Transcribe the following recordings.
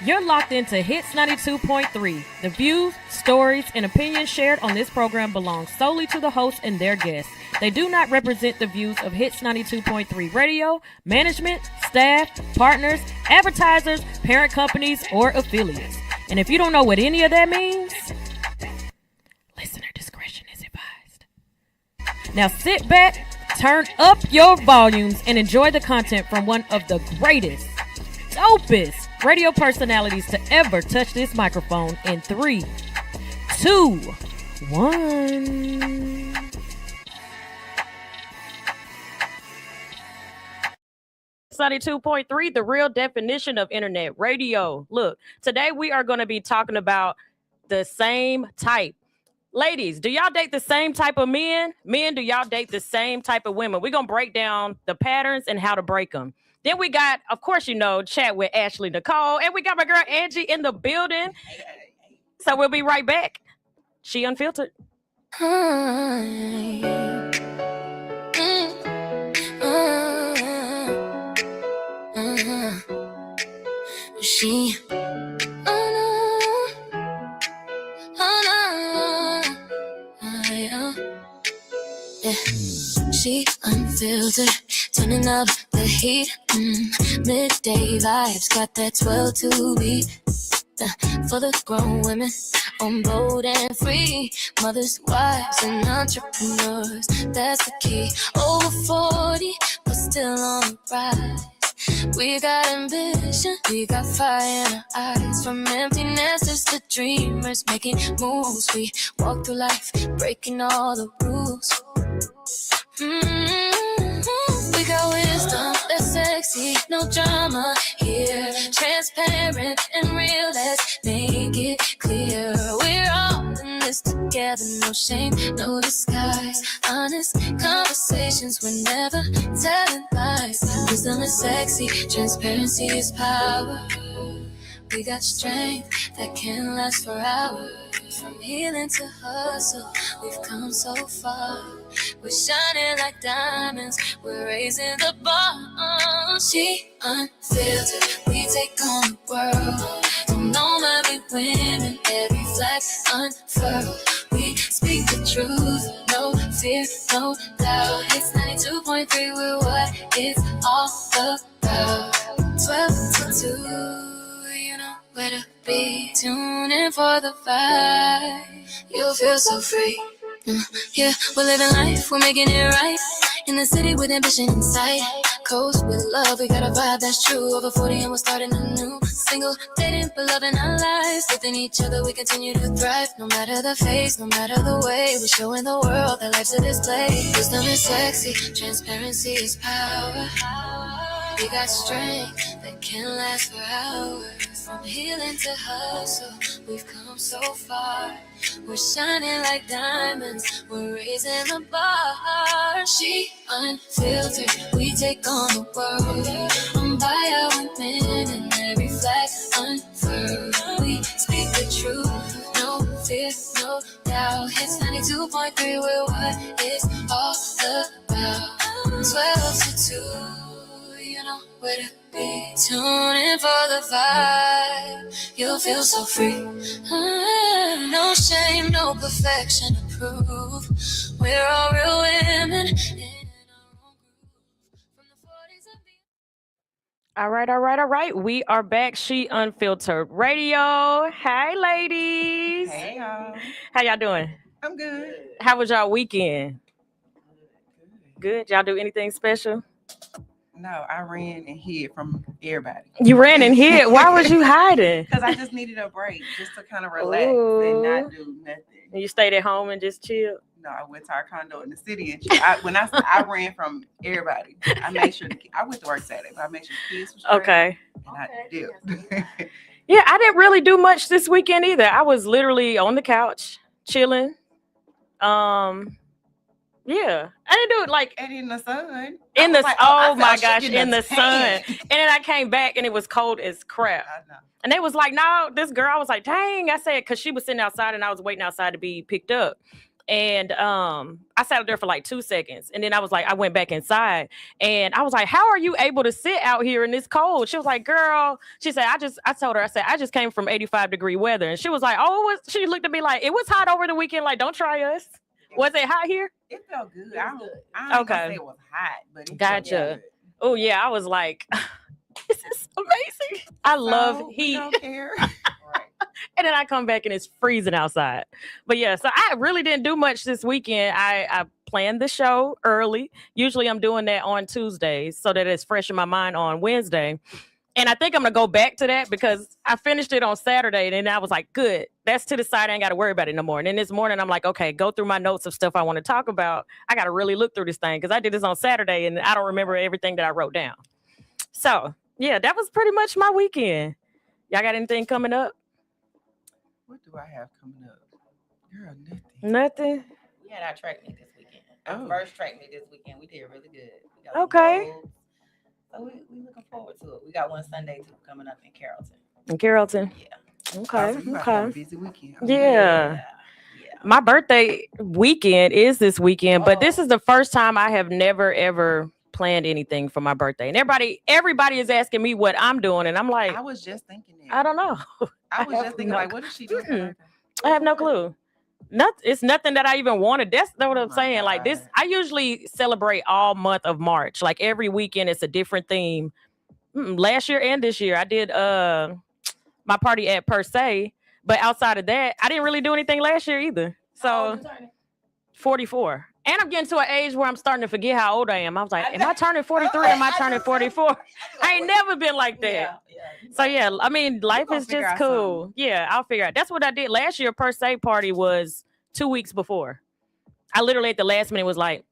You're locked into Hits 92.3. The views, stories, and opinions shared on this program belong solely to the hosts and their guests. They do not represent the views of Hits 92.3 Radio, management, staff, partners, advertisers, parent companies, or affiliates. And if you don't know what any of that means, listener discretion is advised. Now sit back, turn up your volumes, and enjoy the content from one of the greatest, dopest radio personalities to ever touch this microphone in 3, 2, 1. Sunny 2.3, the real definition of internet radio. Look, today we are going to be talking about the same type. Ladies, do y'all date the same type of men? Men, do y'all date the same type of women? We're going to break down the patterns and how to break them. Then we got, of course, chat with Ashley Nicole. And we got my girl Angie in the building. So we'll be right back. She Unfiltered. She She unfiltered, turning up the heat. Midday vibes, got that 12 to beat. For the grown women, on bold and free. Mothers, wives, and entrepreneurs, that's the key. Over 40, but still on the rise. We got ambition, we got fire in our eyes. From empty nesters to dreamers, making moves. We walk through life, breaking all the rules. We got wisdom, that's sexy, no drama here. Transparent and real, let's make it clear. We're all in this together, no shame, no disguise. Honest conversations, we're never telling lies. Wisdom is sexy, transparency is power. We got strength that can last for hours. From healing to hustle, we've come so far. We're shining like diamonds, we're raising the bar. She unfiltered, we take on the world. Don't know where we women, every flag unfurled. We speak the truth, no fear, no doubt. It's 92.3, we're what it's all about. 12 to 2, you know where to be. Tune in for the vibe, you'll feel so free. Yeah, we're living life, we're making it right. In the city with ambition in sight. Coast with love, we got a vibe that's true. Over 40 and we're starting a new single. Dating but loving our lives. Within each other we continue to thrive. No matter the phase, no matter the way. We're showing the world that life's a display. Wisdom is sexy, transparency is power. We got strength that can last for hours. From healing to hustle, we've come so far. We're shining like diamonds, we're raising the bar. She unfiltered, we take on the world. I'm by our women and every flag unfurled. We speak the truth, no fear, no doubt. It's 92.3, we're what it's all about. 12 to 2, you know where to be. Tune in for the vibe, you'll feel so free. No shame, no perfection to prove. We're all real women in our own group. From the 40s and beyond. All right. We are back. She Unfiltered Radio. Hi, ladies. Hey, y'all. How y'all doing? I'm good. How was y'all weekend? Good. Y'all do anything special? No, I ran and hid from everybody. You ran and hid. Why was you hiding? Because I just needed a break, just to kind of relax Ooh. and not do nothing. And you stayed at home and just chilled? No, I went to our condo in the city and I ran from everybody. I made sure I went to work Saturday, but I made sure the kids were straight. Okay. And I did. Yeah, I didn't really do much this weekend either. I was literally on the couch, chilling. Yeah, I didn't do it like And in the sun. in the Like, oh I my felt gosh, shit in the sun. tan. And then I came back and it was cold as crap. I know. And they was like, no, this girl, I was like, dang. I said, because she was sitting outside and I was waiting outside to be picked up. And I sat up there for like 2 seconds. And then I went back inside and I was like, how are you able to sit out here in this cold? She was like, girl, she said, I told her, I just came from 85-degree weather. And she was like, she looked at me like, it was hot over the weekend. Like, don't try us. Was it hot here? It felt good. I don't say it was hot, but it felt good. Oh yeah. I was like, this is amazing. I love heat. I don't care. And then I come back and it's freezing outside. But yeah, so I really didn't do much this weekend. I planned the show early. Usually I'm doing that on Tuesdays so that it's fresh in my mind on Wednesday. And I think I'm going to go back to that because I finished it on Saturday. And then I was like, good, that's to the side. I ain't got to worry about it no more. And then this morning I'm like, okay, go through my notes of stuff I want to talk about. I got to really look through this thing because I did this on Saturday and I don't remember everything that I wrote down. So yeah, that was pretty much my weekend. Y'all got anything coming up? What do I have coming up? Girl, Nothing. We had our track meet this weekend. Our first track meet this weekend. We did really good. We got okay. So we looking forward to it. We got one Sunday too coming up in Carrollton. Yeah. Okay. Okay. Busy weekend. Yeah. My birthday weekend is this weekend, but this is the first time I have never ever planned anything for my birthday. And everybody is asking me what I'm doing, and I'm like, I was just thinking that. I don't know. I was just thinking, like, what is she doing? I have no clue. It's nothing that I even wanted. That's what I'm saying. Like this, I usually celebrate all month of March. Like every weekend, it's a different theme. Last year and this year, I did my party at Per Se, but outside of that, I didn't really do anything last year either. So 44. And I'm getting to an age where I'm starting to forget how old I am. I was like, am I turning 43 or am I turning 44? I ain't never been like that. So yeah, I mean, life is just cool. Something. Yeah, I'll figure out. That's what I did last year. Per Se party was 2 weeks before. I literally at the last minute was like,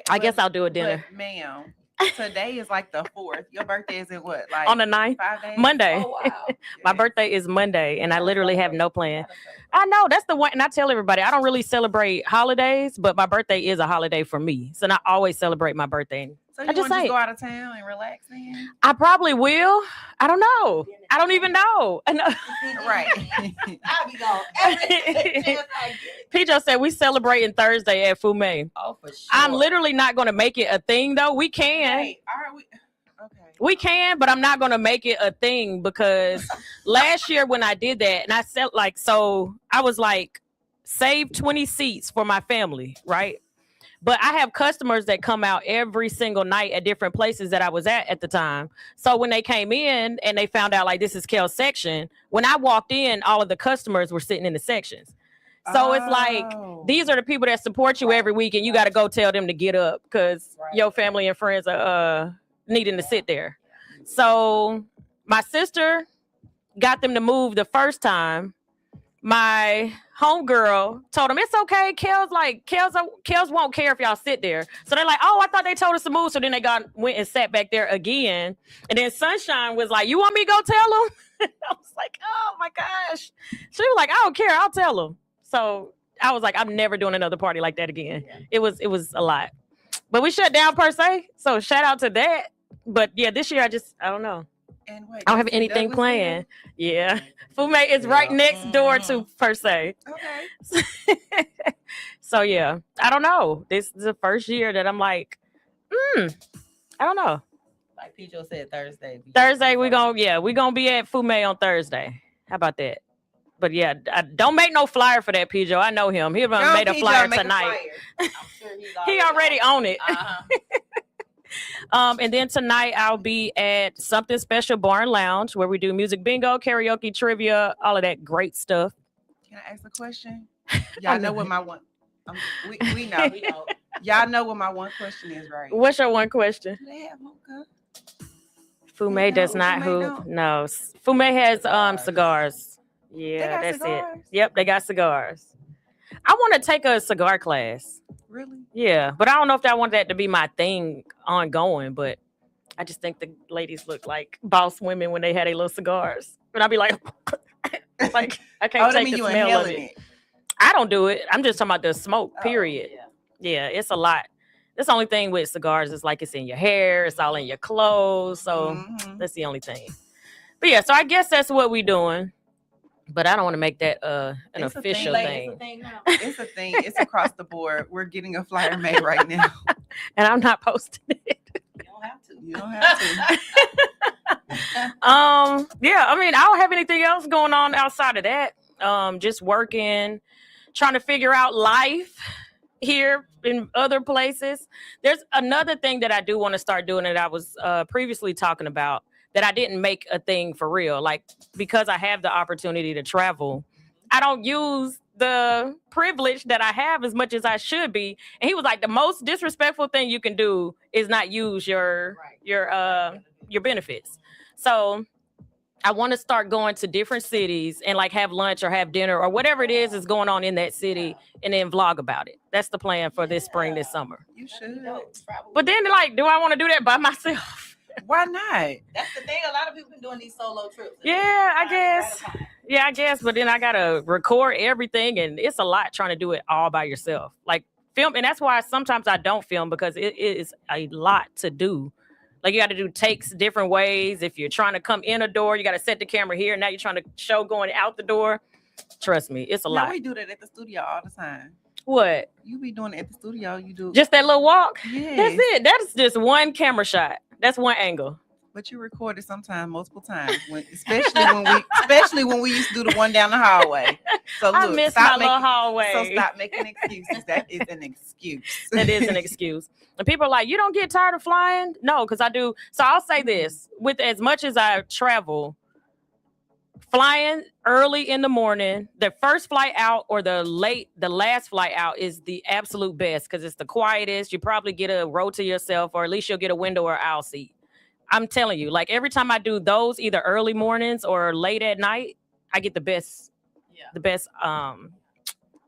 I guess I'll do a dinner. But, ma'am, today is like the 4th. Your birthday is in what? Like on the 9th? 5 days? Monday. Oh, wow. My birthday is Monday, and I literally have no plan. I know that's the one, and I tell everybody I don't really celebrate holidays, but my birthday is a holiday for me, so I always celebrate my birthday. So you want to go out of town and relax then? I probably will. I don't know. I don't even know. Right. I'll be gone. PJ said we celebrating Thursday at Fume. Oh, for sure. I'm literally not going to make it a thing, though. We can. Right. All right. Okay. We can, but I'm not going to make it a thing because last year when I did that, and I said I was like, save 20 seats for my family, right? But I have customers that come out every single night at different places that I was at the time. So when they came in and they found out like this is Kel's section, when I walked in, all of the customers were sitting in the sections. So it's like, these are the people that support you every week and you got to go tell them to get up because your family and friends are needing to sit there. So my sister got them to move the first time. My homegirl told him it's okay. Kels won't care if y'all sit there. So they're like, oh, I thought they told us to move. So then they went and sat back there again. And then Sunshine was like, you want me to go tell them? I was like, oh my gosh. She was like, I don't care. I'll tell them. So I was like, I'm never doing another party like that again. Yeah. It was a lot. But we shut down Per Se. So shout out to that. But yeah, this year I don't know. And wait, I don't have anything planned. Yeah. Fume is right next door to Per Se. Okay. So yeah, I don't know. This is the first year that I'm like, I don't know. Like Pijo said, Thursday. Thursday we're gonna be at Fume on Thursday. How about that? But yeah, don't make no flyer for that, Pijo. I know him. He'll make a flyer tonight. I'm sure he already on it. Uh-huh. And then tonight I'll be at Something Special Bar and Lounge where we do music bingo, karaoke, trivia, all of that great stuff. Can I ask a question? Y'all know what my one. We know. Y'all know what my one question is, right? What's your one question? Do they have hookah? Fume does not hoop. No, Fume has cigars. Yeah, that's cigars? it. Yep, they got cigars. I want to take a cigar class. Really? Yeah, but I don't know if I want that to be my thing ongoing, but I just think the ladies look like boss women when they had their little cigars. And I'd be like, I can't take the smell of it. I don't do it. I'm just talking about the smoke, period. Yeah, it's a lot. That's the only thing with cigars is like it's in your hair, it's all in your clothes. So that's the only thing. But yeah, so I guess that's what we're doing. But I don't want to make that an It's a official thing. thing. It's a thing. It's across the board. We're getting a flyer made right now. And I'm not posting it. You don't have to. You don't have to. Yeah, I mean, I don't have anything else going on outside of that. Just working, trying to figure out life here in other places. There's another thing that I do want to start doing that I was previously talking about that I didn't make a thing for real. Like, because I have the opportunity to travel, I don't use the privilege that I have as much as I should be. And he was like, the most disrespectful thing you can do is not use your benefits. So I want to start going to different cities and like have lunch or have dinner or whatever it is going on in that city and then vlog about it. That's the plan for this spring, this summer. You should. But then, like, do I want to do that by myself? Why not? That's the thing. A lot of people been doing these solo trips. Yeah, I guess. Yeah, I guess. But then I got to record everything, and it's a lot trying to do it all by yourself. Like, film. And that's why sometimes I don't film, because it is a lot to do. Like, you got to do takes different ways. If you're trying to come in a door, you got to set the camera here. Now you're trying to show going out the door. Trust me, it's a lot. We do that at the studio all the time. What? You be doing it at the studio. You do just that little walk? Yeah. That's it. That's just one camera shot. That's one angle. But you record it sometimes, multiple times, especially when we used to do the one down the hallway. So look, I miss my little hallway. So stop making excuses. That is an excuse. That is an excuse. And people are like, you don't get tired of flying? No, because I do. So I'll say this: with as much as I travel, flying early in the morning, the first flight out or the last flight out is the absolute best, because it's the quietest. You probably get a row to yourself, or at least you'll get a window or aisle seat. I'm telling you, like, every time I do those, either early mornings or late at night, I get the best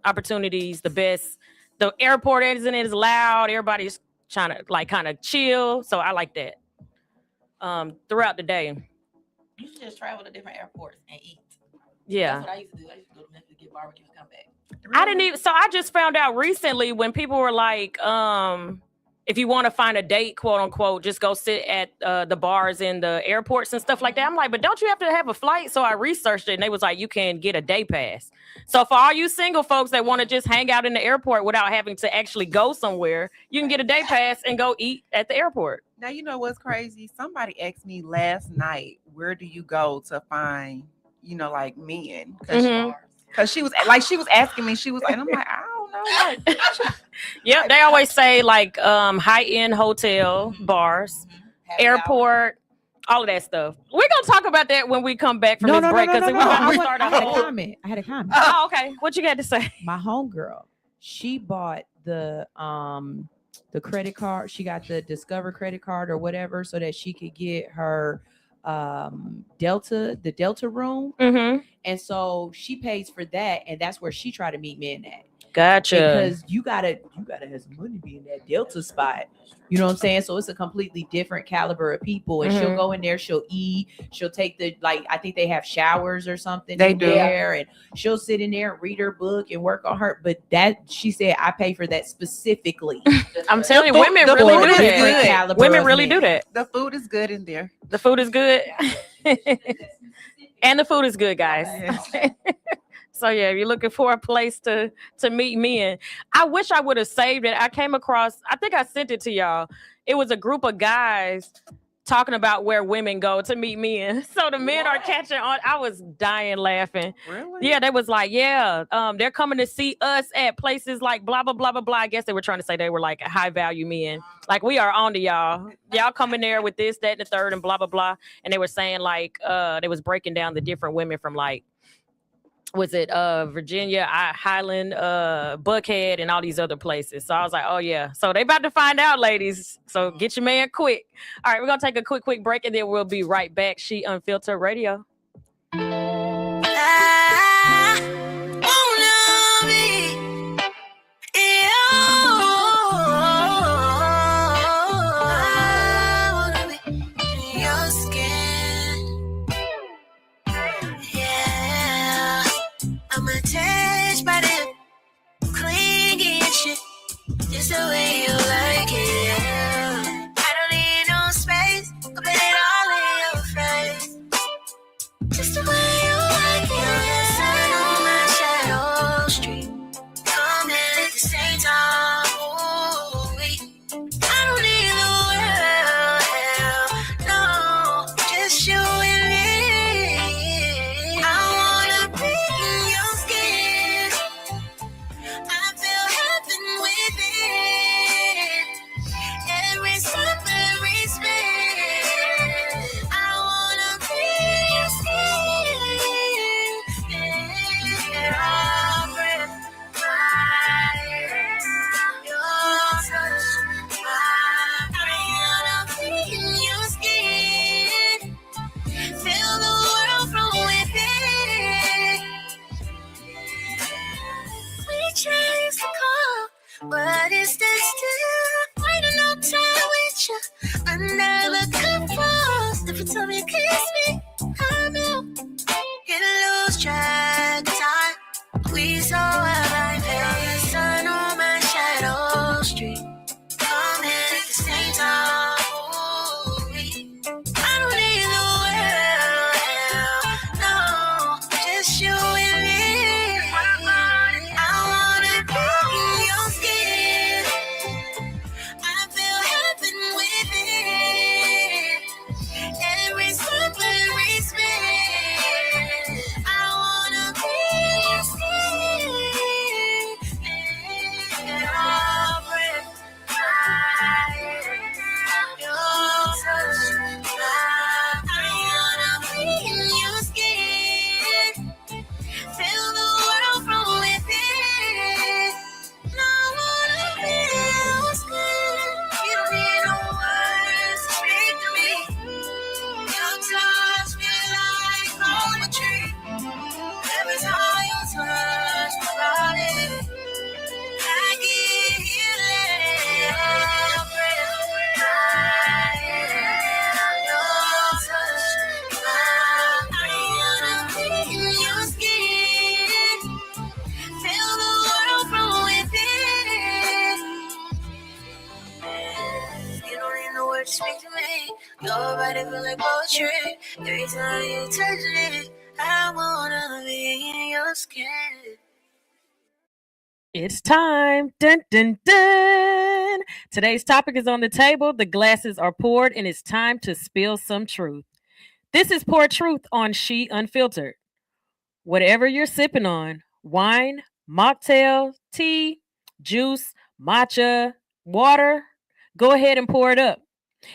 opportunities, the airport isn't as loud. Everybody's trying to like kind of chill. So I like that. Throughout the day. You should just travel to different airports and eat. Yeah. That's what I used to do. I used to go to Memphis, get barbecue, and come back. Really? I didn't even, so I just found out recently when people were like, if you want to find a date, quote unquote, just go sit at the bars in the airports and stuff like that. I'm like, but don't you have to have a flight? So I researched it, and they was like, you can get a day pass. So for all you single folks that want to just hang out in the airport without having to actually go somewhere, you can get a day pass and go eat at the airport. Now, you know what's crazy? Somebody asked me last night, where do you go to find, like men? Because she was asking me, and I'm like, I don't know. Yep, they always say like high-end hotel, bars, airport, all of that stuff. We're gonna talk about that when we come back from this break, because we're gonna start I had a comment. Oh, okay. What you got to say? My homegirl, she bought the credit card. She got the Discover credit card or whatever, so that she could get her Delta room. Mm-hmm. And so she pays for that, and that's where she tried to meet men at. Gotcha. Because you gotta have some money to be in that Delta spot. You know what I'm saying? So it's a completely different caliber of people, and she'll go in there, she'll eat, she'll take I think they have showers or something they do there, and she'll sit in there and read her book and work on her. But that, she said, I pay for that specifically. I'm telling you, women really do that. Women really do that. The food is good in there. The food is good. And the food is good, guys. So yeah, if you're looking for a place to meet men, I wish I would have saved it. I came across, I think I sent it to y'all. It was a group of guys talking about where women go to meet men. So the men are catching on. I was dying laughing. Really? Yeah, they was like, they're coming to see us at places like blah, blah, blah, blah, blah. I guess they were trying to say they were like high value men. Like, we are on to y'all. Y'all come in there with this, that, and the third, and blah, blah, blah. And they were saying like, they was breaking down the different women from like, was it Virginia, Highland, Buckhead, and all these other places. So I was like, oh yeah. So they about to find out, ladies. So get your man quick. All right, we're gonna take a quick break, and then we'll be right back. She Unfiltered Radio. Just the way you like it. I don't need no space. I put it all in your face. word to speak to me. Nobody feel like poetry. Every time you touch me, I wanna be in your skin. It's time. Dun, dun, dun. Today's topic is on the table. The glasses are poured, and it's time to spill some truth. This is Pour Truth on She Unfiltered. Whatever you're sipping on, wine, mocktail, tea, juice, matcha, water, go ahead and pour it up.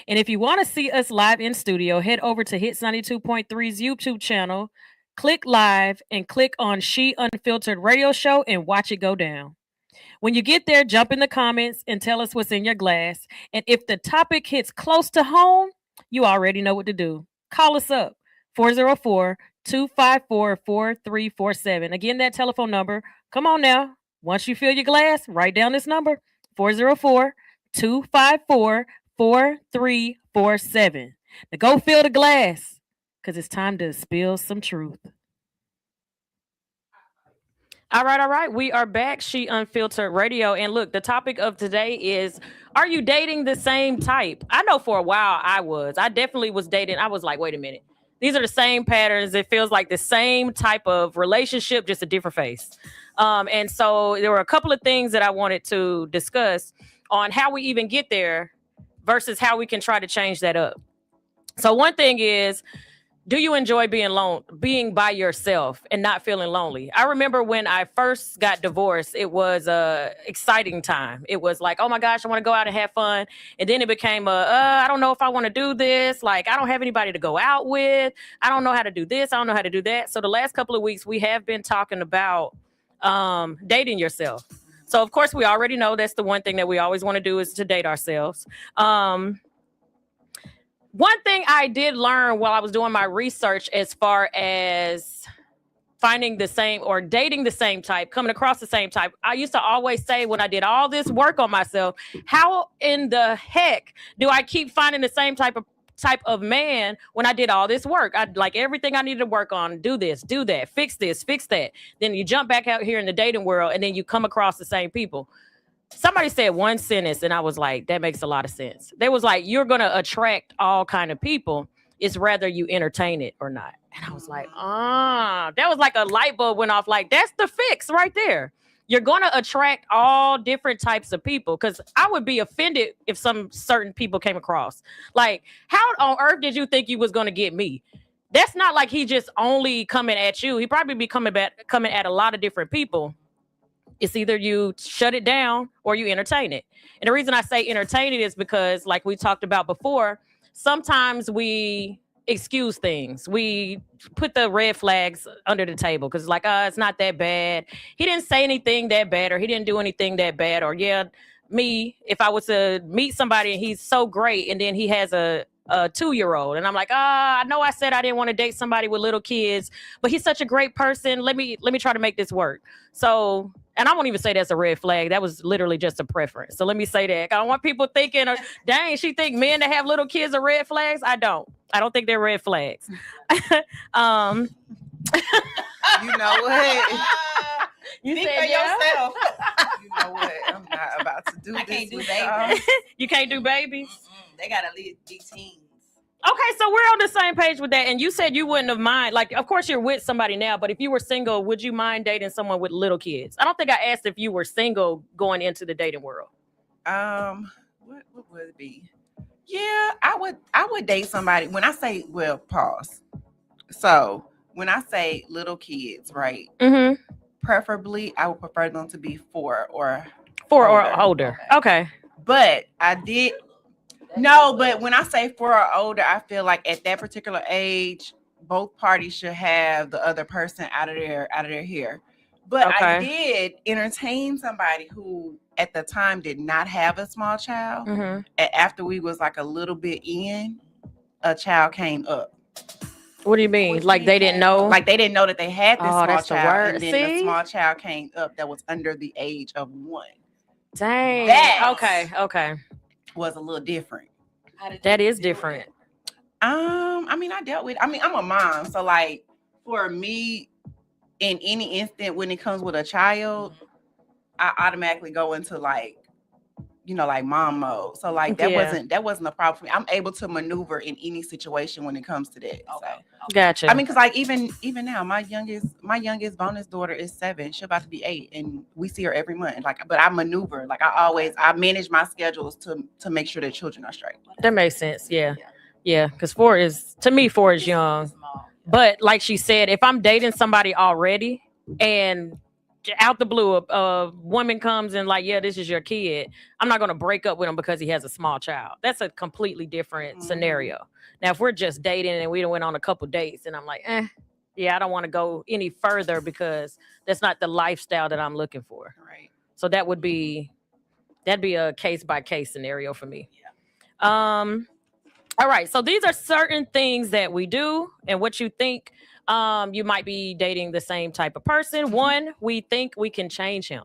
And if you want to see us live in studio, head over to Hits 92.3's YouTube channel, click live, and click on She Unfiltered Radio Show and watch it go down. When you get there, jump in the comments and tell us what's in your glass. And if the topic hits close to home, you already know what to do. Call us up, 404-254-4347. Again, that telephone number. Come on now. Once you fill your glass, write down this number, 404-254-4347. Now go fill the glass, because it's time to spill some truth. All right. We are back, She Unfiltered Radio. And look, the topic of today is, are you dating the same type? I know for a while I was. I definitely was dating. I was like, wait a minute. These are the same patterns. It feels like the same type of relationship, just a different face. And so there were a couple of things that I wanted to discuss on how we even get there versus how we can try to change that up. So one thing is, do you enjoy being by yourself and not feeling lonely? I remember when I first got divorced, it was a exciting time. It was like, oh my gosh, I want to go out and have fun. And then it became I don't know if I want to do this. Like, I don't have anybody to go out with. I don't know how to do this. I don't know how to do that. So the last couple of weeks, we have been talking about dating yourself. So of course, we already know that's the one thing that we always want to do is to date ourselves. One thing I did learn while I was doing my research as far as finding the same or dating the same type, coming across the same type, I used to always say when I did all this work on myself, how in the heck do I keep finding the same type of man when I did all this work? I like everything I needed to work on, do this, do that, fix this, fix that. Then you jump back out here in the dating world and then you come across the same people. Somebody said one sentence and I was like, that makes a lot of sense. They was like, you're going to attract all kind of people. It's rather you entertain it or not. And I was like, that was like a light bulb went off. Like, that's the fix right there. You're going to attract all different types of people, because I would be offended if some certain people came across. Like, how on earth did you think you was going to get me? That's not like he just only coming at you. He probably be coming at a lot of different people. It's either you shut it down or you entertain it. And the reason I say entertain it is because, like we talked about before, sometimes we excuse things. We put the red flags under the table because it's like, it's not that bad. He didn't say anything that bad, or he didn't do anything that bad. Or me, if I was to meet somebody and he's so great and then he has a 2-year-old and I'm like, I know I said I didn't want to date somebody with little kids, but he's such a great person. Let me try to make this work. So, and I won't even say that's a red flag. That was literally just a preference. So let me say that. I don't want people thinking, dang, she think men that have little kids are red flags. I don't think they're red flags. You know what? You think said for yourself. Yeah. You know what? I'm not about to do I this. can't do with babies. You can't do babies? They gotta be teens. Okay, so we're on the same page with that. And you said you wouldn't have mind. Like, of course you're with somebody now, but if you were single, would you mind dating someone with little kids? I don't think I asked if you were single going into the dating world. What would it be? Yeah, I would date somebody. When I say, well, pause. So when I say little kids, right? Mm-hmm. Preferably, I would prefer them to be 4 or older. Okay. But I did. No, but when I say 4 or older, I feel like at that particular age, both parties should have the other person out of their hair. But okay. I did entertain somebody who at the time did not have a small child. Mm-hmm. And after we was like a little bit in, a child came up. What do you mean? Like they didn't know? Like they didn't know that they had this small child. And then the small child came up that was under the age of 1. Dang. Okay. Was a little different. That is different. I mean, I'm a mom. So like for me, in any instant when it comes with a child, I automatically go into like like mom mode. So like that wasn't a problem for me. I'm able to maneuver in any situation when it comes to that. Okay. So. Gotcha. I mean, because like even now, my youngest bonus daughter is 7. She's about to be 8, and we see her every month. Like, but I maneuver. Like I manage my schedules to make sure that children are straight. That makes sense. Yeah. Because 4 is young. But like she said, if I'm dating somebody already and out the blue, a woman comes and like, yeah, this is your kid, I'm not going to break up with him because he has a small child. That's a completely different scenario. Now, if we're just dating and we went on a couple dates and I'm like, yeah, I don't want to go any further because that's not the lifestyle that I'm looking for. Right. So that'd be a case by case scenario for me. All right. So these are certain things that we do and what you think. You might be dating the same type of person. One, we think we can change him.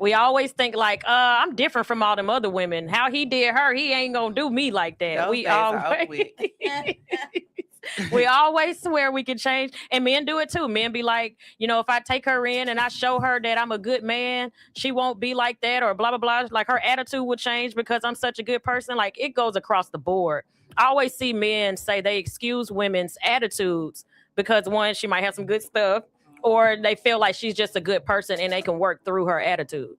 We always think like, I'm different from all them other women. How he did her, he ain't gonna do me like that. We always swear we can change, and men do it too. Men be like, if I take her in and I show her that I'm a good man, she won't be like that, or blah blah blah. Like her attitude will change because I'm such a good person. Like it goes across the board. I always see men say they excuse women's attitudes because one, she might have some good stuff, or they feel like she's just a good person and they can work through her attitude.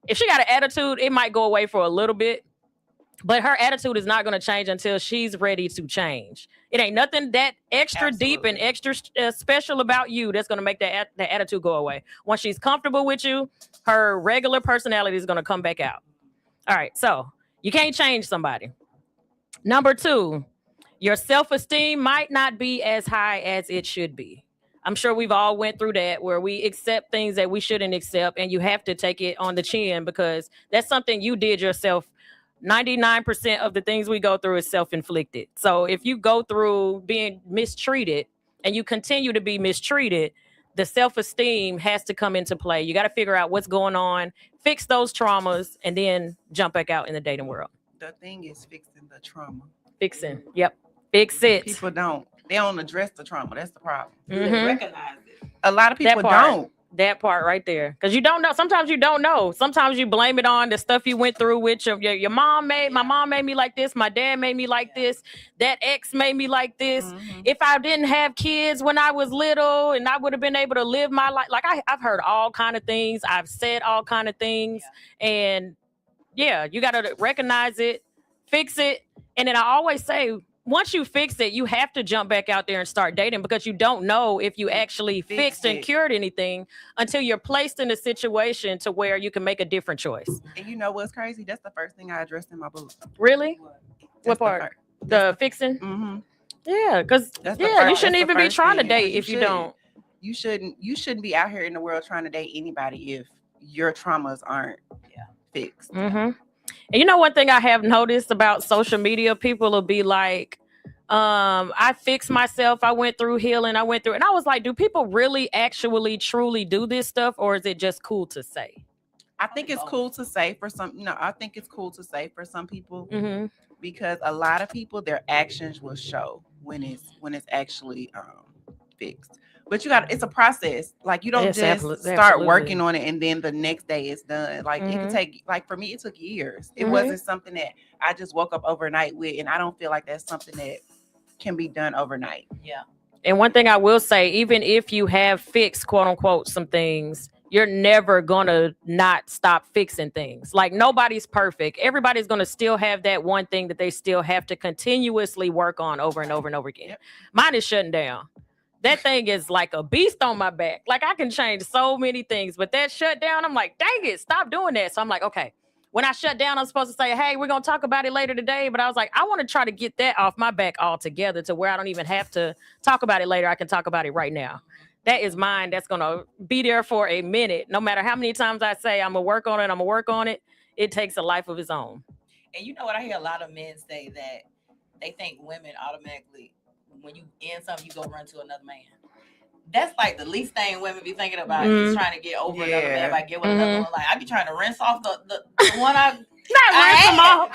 If she got an attitude, it might go away for a little bit, but her attitude is not going to change until she's ready to change. It ain't nothing that extra deep and extra special about you that's going to make that attitude go away. Once she's comfortable with you, her regular personality is going to come back out. All right, so you can't change somebody. Number 2, your self-esteem might not be as high as it should be. I'm sure we've all went through that where we accept things that we shouldn't accept, and you have to take it on the chin because that's something you did yourself. 99% of the things we go through is self-inflicted. So if you go through being mistreated and you continue to be mistreated, the self-esteem has to come into play. You got to figure out what's going on, fix those traumas, and then jump back out in the dating world. The thing is fixing the trauma. Yep. Fix it. People don't address the trauma. That's the problem. They recognize it. A lot of people don't. That part right there. Because you don't know. Sometimes you don't know. Sometimes you blame it on the stuff you went through with your mom my mom made me like this. My dad made me like this. That ex made me like this. If I didn't have kids when I was little and I would have been able to live my life. Like I've heard all kind of things. I've said all kind of things. And you got to recognize it, fix it. And then I always say, once you fix it, you have to jump back out there and start dating because you don't know if you actually fixed and cured anything until you're placed in a situation to where you can make a different choice. And you know what's crazy? That's the first thing I addressed in my book. Really? What part? The fixing? Mm-hmm. Yeah, because you shouldn't even be trying to date if you don't. You shouldn't be out here in the world trying to date anybody if your traumas aren't fixed. Mm-hmm. And you know, one thing I have noticed about social media, people will be like, I fixed myself. I went through healing. And I was like, do people really actually truly do this stuff? Or is it just cool to say? I think it's cool to say for some, I think it's cool to say for some people because a lot of people, their actions will show when it's actually fixed. But it's a process. Like you don't start working on it and then the next day it's done. Like it could take, like for me, it took years. It wasn't something that I just woke up overnight with. And I don't feel like that's something that can be done overnight. Yeah. And one thing I will say, even if you have fixed, quote unquote, some things, you're never going to not stop fixing things. Like nobody's perfect. Everybody's going to still have that one thing that they still have to continuously work on over and over and over again. Yep. Mine is shutting down. That thing is like a beast on my back. Like I can change so many things, but that shutdown, I'm like, dang it, stop doing that. So I'm like, okay, when I shut down, I'm supposed to say, hey, we're going to talk about it later today. But I was like, I want to try to get that off my back altogether to where I don't even have to talk about it later. I can talk about it right now. That is mine. That's going to be there for a minute. No matter how many times I say I'm going to work on it, it takes a life of its own. And you know what? I hear a lot of men say that they think women automatically, when you end something, you go run to another man. That's like the least thing women be thinking about is trying to get over another man by getting with another one. Like I be trying to rinse off the one I rinse them off.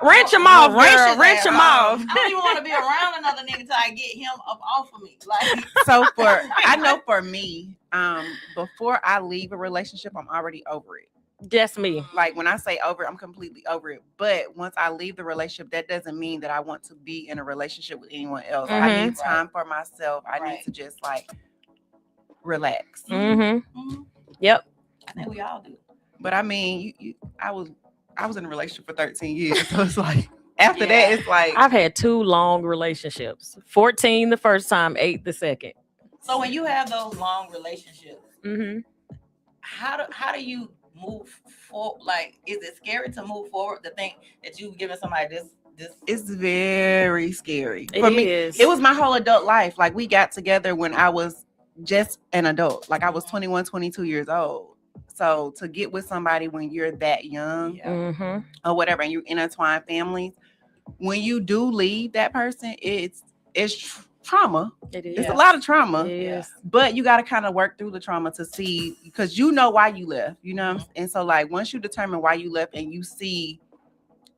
Rinse them off, girl. Rinse them off. I don't even want to be around another nigga till I get him up off of me. Like so I know for me, before I leave a relationship, I'm already over it. That's me. Like when I say over it, I'm completely over it. But once I leave the relationship, that doesn't mean that I want to be in a relationship with anyone else. I need time for myself. I need to just like relax. Yep. I think we all do. But I mean, I was in a relationship for 13 years, so it's like after that, it's like I've had 2 long relationships. 14 the first time, 8 the second. So when you have those long relationships, how do you move forward? Like, is it scary to move forward to think that you've given somebody this? It's very scary. It For me, is. it was my whole adult life. Like we got together when I was just an adult. Like I was 21, 22 years old. So to get with somebody when you're that young or whatever, and you intertwine families, when you do leave that person, it's trauma. It is. It's a lot of trauma. It is. But you got to kind of work through the trauma to see, because you know why you left, you know? And so like once you determine why you left and you see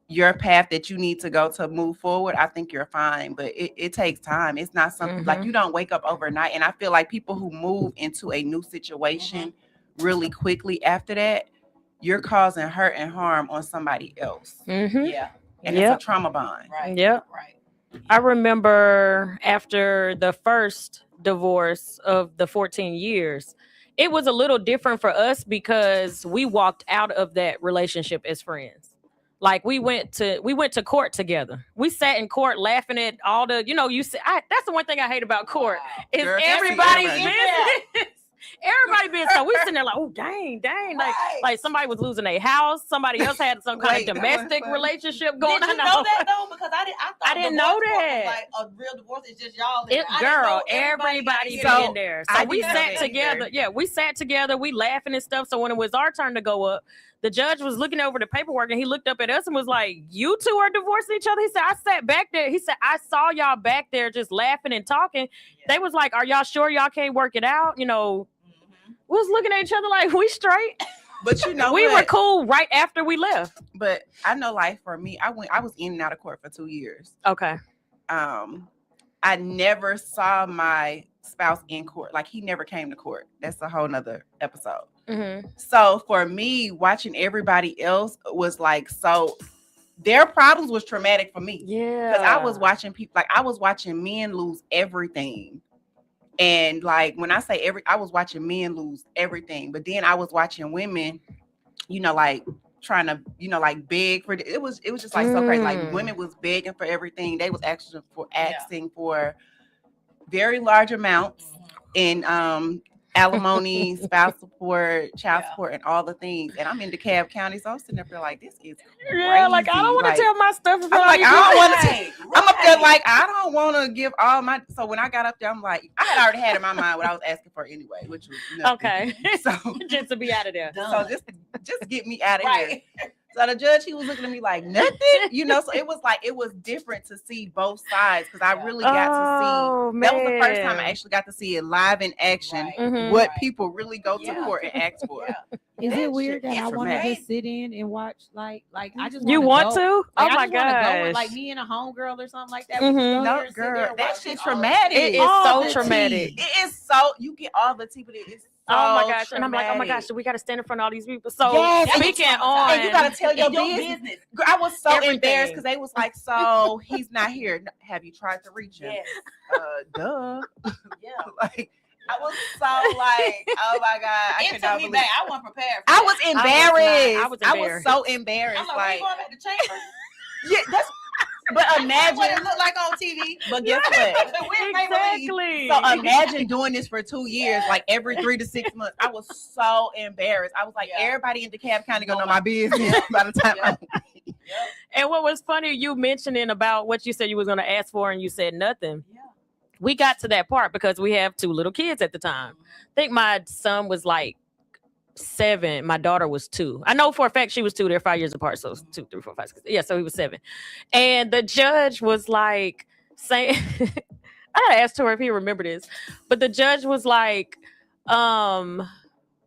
your path that you need to go to move forward, I think you're fine. But it takes time. It's not something like you don't wake up overnight. And I feel like people who move into a new situation really quickly after that, you're causing hurt and harm on somebody else. Yeah. And it's a trauma bond. Right. Yep. Right. I remember after the first divorce of the 14 years, it was a little different for us because we walked out of that relationship as friends. Like we went to court together. We sat in court laughing at all the, that's the one thing I hate about court is Girl, everybody's everybody. business. Everybody being so we sitting there like, oh dang, like somebody was losing their house, somebody else had some kind of domestic relationship going on. Did you know that though? Because I didn't know that. Like a real divorce is just y'all. Girl, everybody being there. So we sat together. Yeah, we sat together. We laughing and stuff. So when it was our turn to go up, the judge was looking over the paperwork and he looked up at us and was like, "You two are divorcing each other." He said, "I sat back there." He said, "I saw y'all back there just laughing and talking." Yeah. They was like, "Are y'all sure y'all can't work it out?" We was looking at each other like, we straight. But we were cool right after we left. But I know, like for me, I was in and out of court for 2 years. Okay. I never saw my spouse in court. Like he never came to court. That's a whole nother episode. So for me, watching everybody else was like, so their problems was traumatic for me. Yeah. Because I was watching people, like I was watching men lose everything. And like when I say I was watching men lose everything, but then I was watching women, like trying to, like beg for it was just like so crazy. Like women was begging for everything. They was asking for very large amounts in alimony, spouse support, child support, and all the things. And I'm in DeKalb County, so I'm sitting up there like, this is crazy. Yeah, like I don't want to tell my stuff. I'm like, I don't want to. I'm up there like, I don't want to give all my. So when I got up there, I'm like, I had already had in my mind what I was asking for anyway, which was nothing. Okay. So just to be out of there. So just get me out of here. So the judge, he was looking at me like nothing, so it was different to see both sides because I really got to see. That was the first time I actually got to see it live in action, what people really go to court and ask for. Is it weird that I want to just sit in and watch like I just you want go. to? Like, oh my god! Go with, like me and a homegirl or something like that. No, girl, that shit traumatic. It is so traumatic. It is so you get all the tea, but it is. Oh my gosh. Traumatic. And I'm like, oh my gosh, we got to stand in front of all these people. So speaking on. And you got to tell your business. Girl, I was so embarrassed because they was like, so he's not here. Have you tried to reach him? Yes. Duh. Yeah. Like, I was so like, oh my God. It took me back. I wasn't prepared for I was embarrassed. I was embarrassed. so embarrassed. I'm like, going back to chamber? Yeah, that's. But imagine what it looked like on TV. But guess what? Exactly. So imagine doing this for 2 years, like every 3 to 6 months. I was so embarrassed. I was like, everybody in DeKalb County gonna know my business by the time. And what was funny, you mentioning about what you said you was gonna ask for, and you said nothing. Yeah. We got to that part because we have 2 little kids at the time. I think my son was like 7, my daughter was 2. I know for a fact she was 2. They're 5 years apart, so 2, 3, 4, 5, 6. Yeah, so he was 7. And the judge was like saying, I asked her if he remembered this, but the judge was like,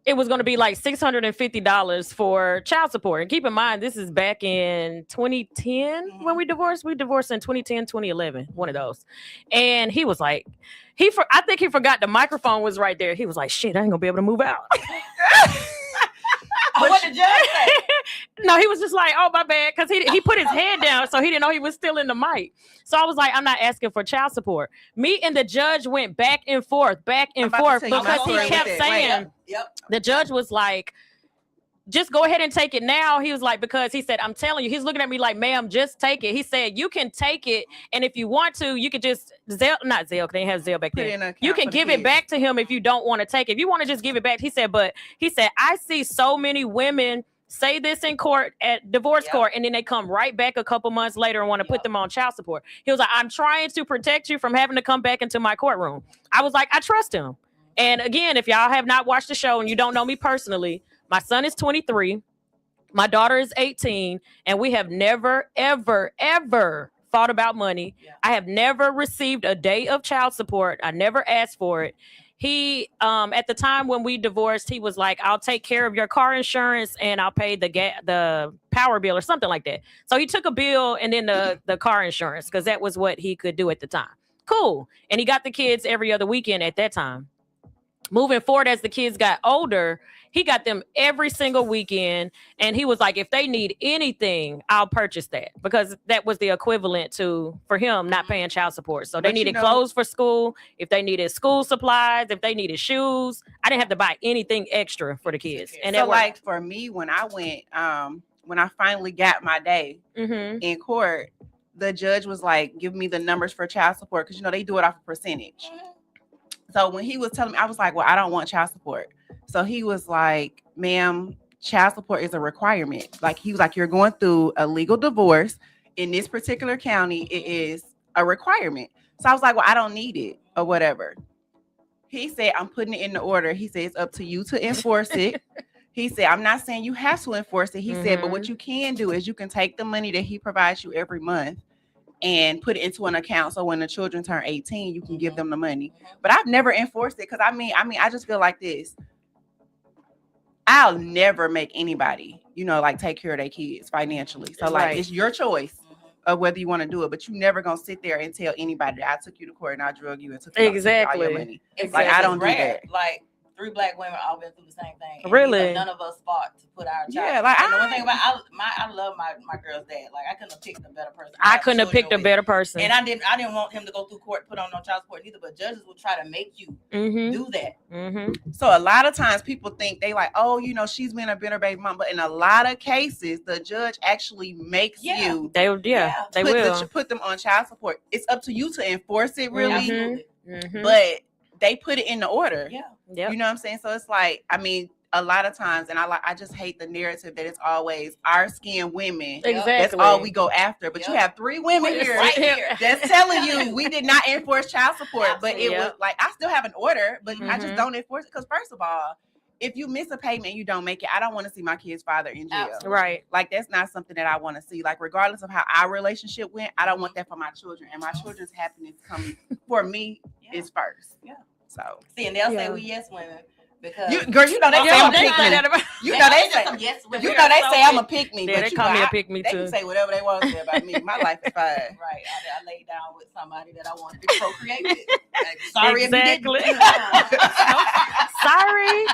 it was going to be like $650 for child support. And keep in mind, this is back in 2010 when we divorced. We divorced in 2010, 2011, one of those. And he was like, I think he forgot the microphone was right there. He was like, shit, I ain't gonna be able to move out. What the judge say? No, he was just like, oh, my bad, because he put his head down, so he didn't know he was still in the mic. So I was like, I'm not asking for child support. Me and the judge went back and forth, because he kept saying, the judge was like, just go ahead and take it now. He was like, because he said, I'm telling you, he's looking at me like, ma'am, just take it. He said, you can take it, and if you want to, you could just not Zelle, because they didn't have Zelle back then. You can give it back to him if you don't want to take it. If you want to just give it back, he said, I see so many women say this in court, at divorce court, and then they come right back a couple months later and want to put them on child support. He was like, I'm trying to protect you from having to come back into my courtroom. I was like, I trust him. And again, if y'all have not watched the show and you don't know me personally, my son is 23, my daughter is 18, and we have never, ever, ever fought about money. I have never received a day of child support. I never asked for it. He, at the time when we divorced, he was like, I'll take care of your car insurance and I'll pay the power bill or something like that. So he took a bill and then the car insurance, because that was what he could do at the time. Cool. And he got the kids every other weekend at that time. Moving forward, as the kids got older, he got them every single weekend. And he was like, if they need anything, I'll purchase that, because that was the equivalent for him not paying child support. So they needed clothes for school. If they needed school supplies, if they needed shoes, I didn't have to buy anything extra for the kids. And so like for me, when I went, when I finally got my day in court, the judge was like, give me the numbers for child support. Cause they do it off a percentage. So when he was telling me, I was like, well, I don't want child support. So he was like, ma'am, child support is a requirement. Like, he was like, you're going through a legal divorce. In this particular county, it is a requirement. So I was like, well, I don't need it or whatever. He said, I'm putting it in the order. He said, it's up to you to enforce it. He said, I'm not saying you have to enforce it. He said, but what you can do is you can take the money that he provides you every month and put it into an account. So when the children turn 18, you can give them the money. But I've never enforced it, because I just feel like this. I'll never make anybody, like take care of their kids financially. So like, it's your choice of whether you want to do it, but you never gonna sit there and tell anybody that I took you to court and I drug you and took all your money. Like, I don't do that. Like, 3 black women all been through the same thing. And really? None of us fought to put our child. Yeah, like, the one thing about I love my girl's dad. Like, I couldn't have picked a better person. I couldn't have picked a better person. And I didn't want him to go through court, put on no child support either. But judges will try to make you do that. So a lot of times people think they like, oh, she's been a better baby mom. But in a lot of cases, the judge actually makes you. They will put them on child support. It's up to you to enforce it, really. Mm-hmm. But they put it in the order. Yeah. You know what I'm saying? So it's like, a lot of times, and I just hate the narrative that it's always our skinned women. Exactly. That's all we go after. But you have 3 women here, right here that's telling you we did not enforce child support. But it was like, I still have an order, but I just don't enforce it. Because first of all, if you miss a payment, you don't make it. I don't want to see my kid's father in jail. Right. Like, that's not something that I want to see. Like, regardless of how our relationship went, I don't want that for my children. And my children's happiness coming for me is first. Yeah. So see, and they'll say we yes women because they say I'm a pick me. They say I'm a pick me. Yeah, they call me a pick me too. They can say whatever they want to say about me. My life is fine. Right. I laid down with somebody that I wanted to procreate with. Sorry exactly. if you didn't. Sorry.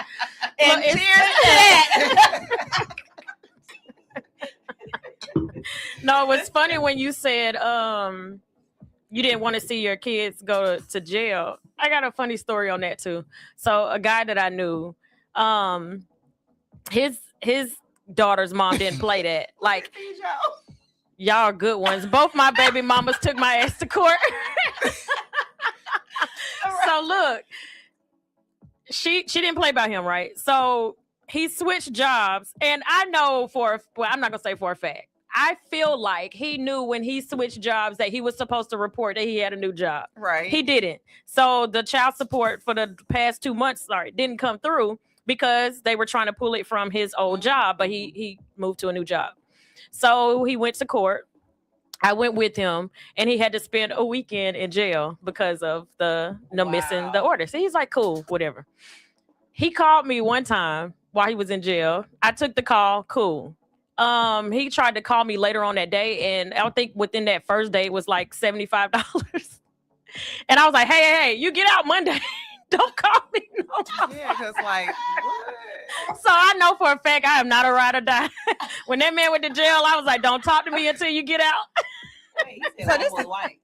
And cheers to that. No, it's funny when you said you didn't want to see your kids go to jail. I got a funny story on that too. So a guy that I knew, his daughter's mom didn't play that. Like, y'all are good ones. Both my baby mamas took my ass to court. So look, she didn't play by him, right? So he switched jobs, and I know I'm not gonna say for a fact. I feel like he knew when he switched jobs that he was supposed to report that he had a new job. Right. He didn't. So the child support for the past 2 months, didn't come through because they were trying to pull it from his old job, but he moved to a new job. So he went to court. I went with him, and he had to spend a weekend in jail because of missing the order. So he's like, cool, whatever. He called me one time while he was in jail. I took the call, cool. He tried to call me later on that day, and I think within that first day it was like $75. And I was like, hey, you get out Monday. Don't call me no more. Yeah, because like, what? So I know for a fact I am not a ride or die. When that man went to jail, I was like, don't talk to me until you get out. Wait, he said I was white.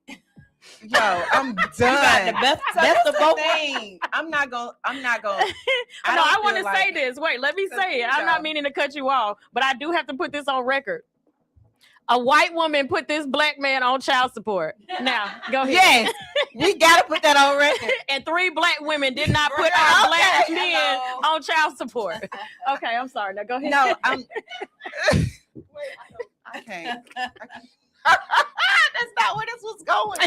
Yo, I'm done. the best of both thing. I'm not gonna. I want to say this. Wait, let me say it. I'm not meaning to cut you off, but I do have to put this on record. A white woman put this black man on child support. Now, go ahead. Yes, we gotta put that on record. And 3 black women did not put our black men on child support. Okay, I'm sorry. Now go ahead. No, I'm. I can't. That's not where this was going.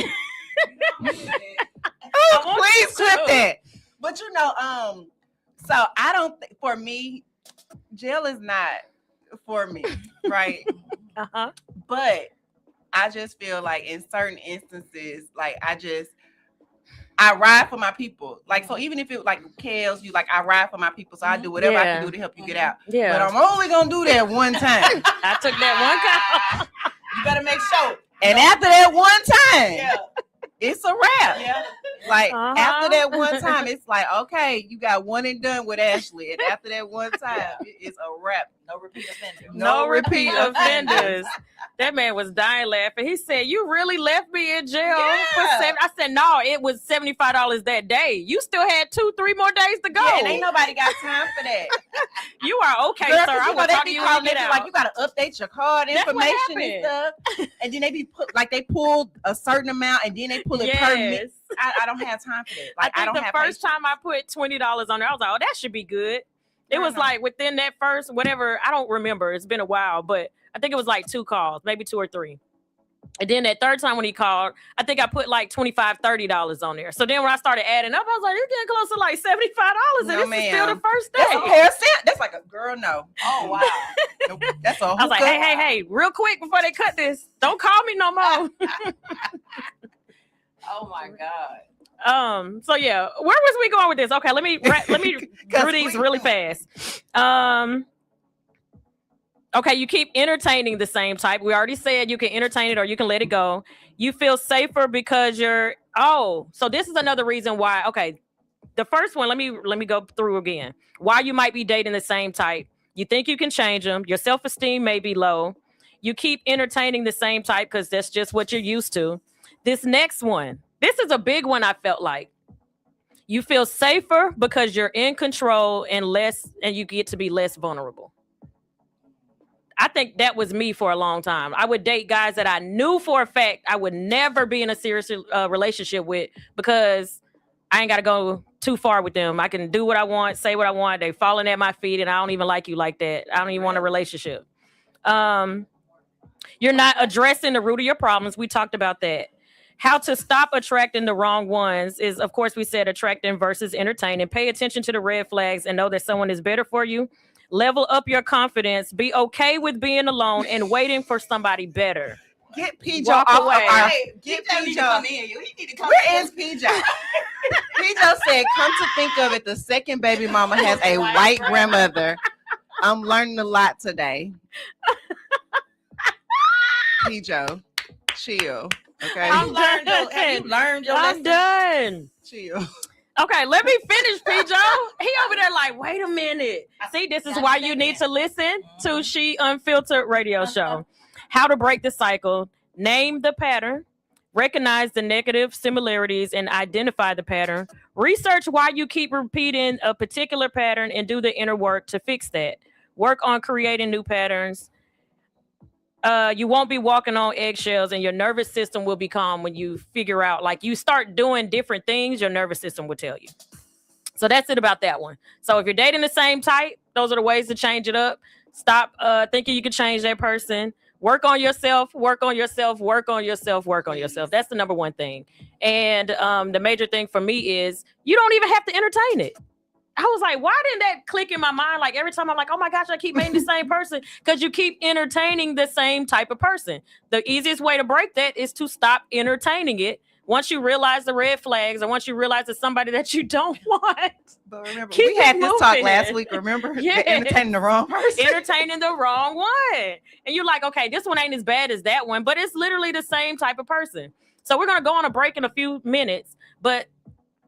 Oh, please clip that. But so I don't. For me, jail is not for me, right? But I just feel like in certain instances, like I ride for my people. Like, so even if it like Kels, you like, I ride for my people. So I do whatever I can do to help you get out. Yeah. But I'm only going to do that one time. I took that one call. You better make sure. And after that one time, it's a wrap. Yeah. Like after that one time, it's like, okay, you got one and done with Ashley. And after that one time, it's a wrap. No repeat offenders. No repeat offenders. That man was dying laughing. He said, "You really left me in jail for 7?" I said, "No, it was $75 that day. You still had 2-3 more days to go. Yeah, and ain't nobody got time for that. You are okay, Girl, sir. I will talk to you when you get out. Like, you got to update your card information and stuff. And then they pulled a certain amount, and then they pull it per minute. I don't have time for that. Like, I think the first time I put $20 on there, I was like, oh, that should be good. It was like within that first, whatever, I don't remember. It's been a while, but I think it was like 2 calls, maybe 2 or 3. And then that third time when he called, I think I put like $25, $30 on there. So then when I started adding up, I was like, you're getting close to like $75. And this is still the first day. That's a pair of cents. That's like a girl, no. Oh, wow. That's a I was like, hey, real quick before they cut this, don't call me no more. Oh my God. So yeah, where was we going with this? Okay, let me do these really fast. Okay, you keep entertaining the same type. We already said you can entertain it or you can let it go. You feel safer because so this is another reason why. Okay, the first one, let me go through again. Why you might be dating the same type. You think you can change them. Your self-esteem may be low. You keep entertaining the same type because that's just what you're used to. This next one, this is a big one. I felt like you feel safer because you're in control and you get to be less vulnerable. I think that was me for a long time. I would date guys that I knew for a fact I would never be in a serious relationship with because I ain't got to go too far with them. I can do what I want, say what I want. They falling at my feet and I don't even like you like that. I don't even want a relationship. You're not addressing the root of your problems. We talked about that. How to stop attracting the wrong ones is, of course, we said attracting versus entertaining. Pay attention to the red flags and know that someone is better for you. Level up your confidence. Be okay with being alone and waiting for somebody better. Get PJ off away. Get PJ. He need to come Where is PJ? PJ said, come to think of it, the second baby mama has a white grandmother. I'm learning a lot today. PJ, chill. Okay. Have you learned your lesson? I'm done. Chill. Okay, let me finish, P. Joe. He over there like, wait a minute. See, this is why you need to listen to She Unfiltered radio show. How to break the cycle. Name the pattern. Recognize the negative similarities and identify the pattern. Research why you keep repeating a particular pattern and do the inner work to fix that. Work on creating new patterns. You won't be walking on eggshells and your nervous system will be calm when you figure out, like you start doing different things, your nervous system will tell you. So that's it about that one. So if you're dating the same type, those are the ways to change it up. Stop thinking you can change that person. Work on yourself, work on yourself, work on yourself, work on yourself. That's the number one thing. And the major thing for me is you don't even have to entertain it. I was like, why didn't that click in my mind? Like every time I'm like, oh my gosh, I keep making the same person because you keep entertaining the same type of person. The easiest way to break that is to stop entertaining it. Once you realize the red flags and once you realize it's somebody that you don't want. But remember, we had this talk last week, remember? Yeah. Entertaining the wrong person. Entertaining the wrong one. And you're like, okay, this one ain't as bad as that one, but it's literally the same type of person. So we're going to go on a break in a few minutes, but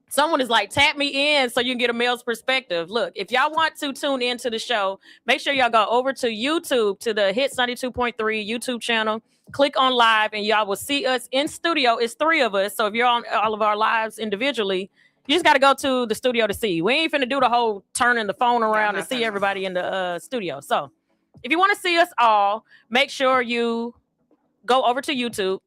Someone is like, tap me in so you can get a male's perspective. Look, if y'all want to tune into the show, make sure y'all go over to YouTube, to the Hits 92.3 YouTube channel. Click on live, and y'all will see us in studio. It's 3 of us. So if you're on all of our lives individually, you just got to go to the studio to see. We ain't finna do the whole turning the phone around to see everybody in the studio. So if you want to see us all, make sure you go over to YouTube.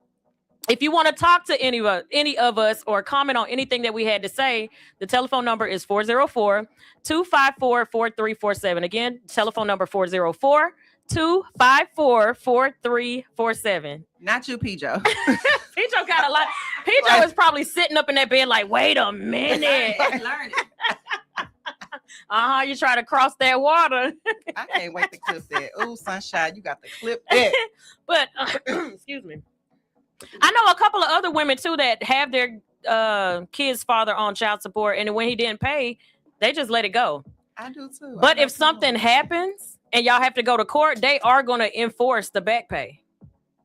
If you want to talk to any of us or comment on anything that we had to say, the telephone number is 404-254-4347. Again, telephone number 404-254-4347. Not you, Pijo. Pijo got a lot. Pijo is probably sitting up in that bed like, wait a minute. Learn it. You try to cross that water. I can't wait to clip that. Ooh, Sunshine, you got to clip that. But, excuse me. I know a couple of other women too that have their kid's father on child support, and when he didn't pay, they just let it go. I do too. But if something happens and y'all have to go to court, they are going to enforce the back pay.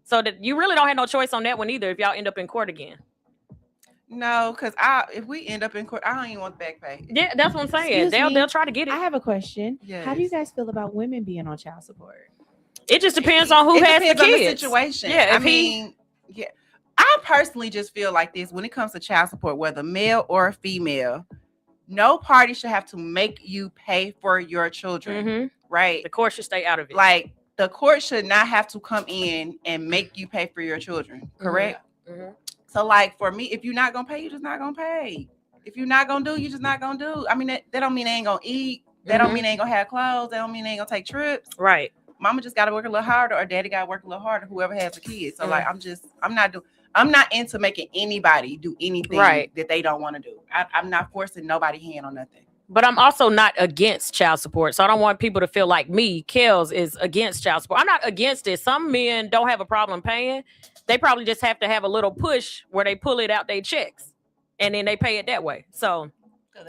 So that you really don't have no choice on that one either if y'all end up in court again. No, because if we end up in court, I don't even want back pay. Yeah, that's what I'm saying. They'll try to get it. I have a question. Yes. How do you guys feel about women being on child support? It just depends on who has the kids. On the situation. Yeah, I mean, yeah. I personally just feel like this when it comes to child support, whether male or female, no party should have to make you pay for your children, right? The court should stay out of it. Like, the court should not have to come in and make you pay for your children, correct? So, like, for me, if you're not gonna pay, you're just not gonna pay. If you're not gonna do, you're just not gonna do. I mean, that don't mean they ain't gonna eat. That don't mean they ain't gonna have clothes. That don't mean they ain't gonna take trips. Right. Mama just gotta work a little harder, or daddy gotta work a little harder, whoever has a kid. So, like, I'm not into making anybody do anything that they don't want to do. I'm not forcing nobody's hand on nothing. But I'm also not against child support. So I don't want people to feel like me, Kels, is against child support. I'm not against it. Some men don't have a problem paying. They probably just have to have a little push where they pull it out their checks and then they pay it that way. So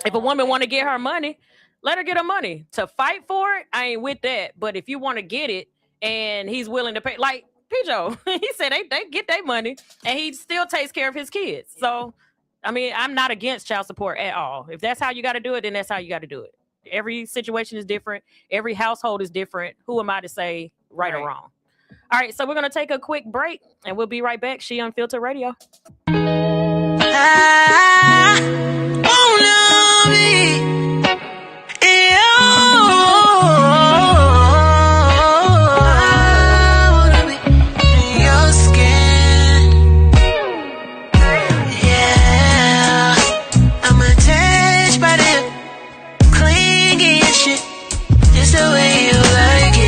if a woman want to get her money, let her get her money. To fight for it, I ain't with that. But if you want to get it and he's willing to pay, like Pijo, he said they get their money and he still takes care of his kids. So I mean, I'm not against child support at all. If that's how you got to do it, then that's how you got to do it. Every situation is different. Every household is different. Who am I to say right or wrong? All right, so we're going to take a quick break, and we'll be right back. She Unfiltered Radio. Just the way you like it.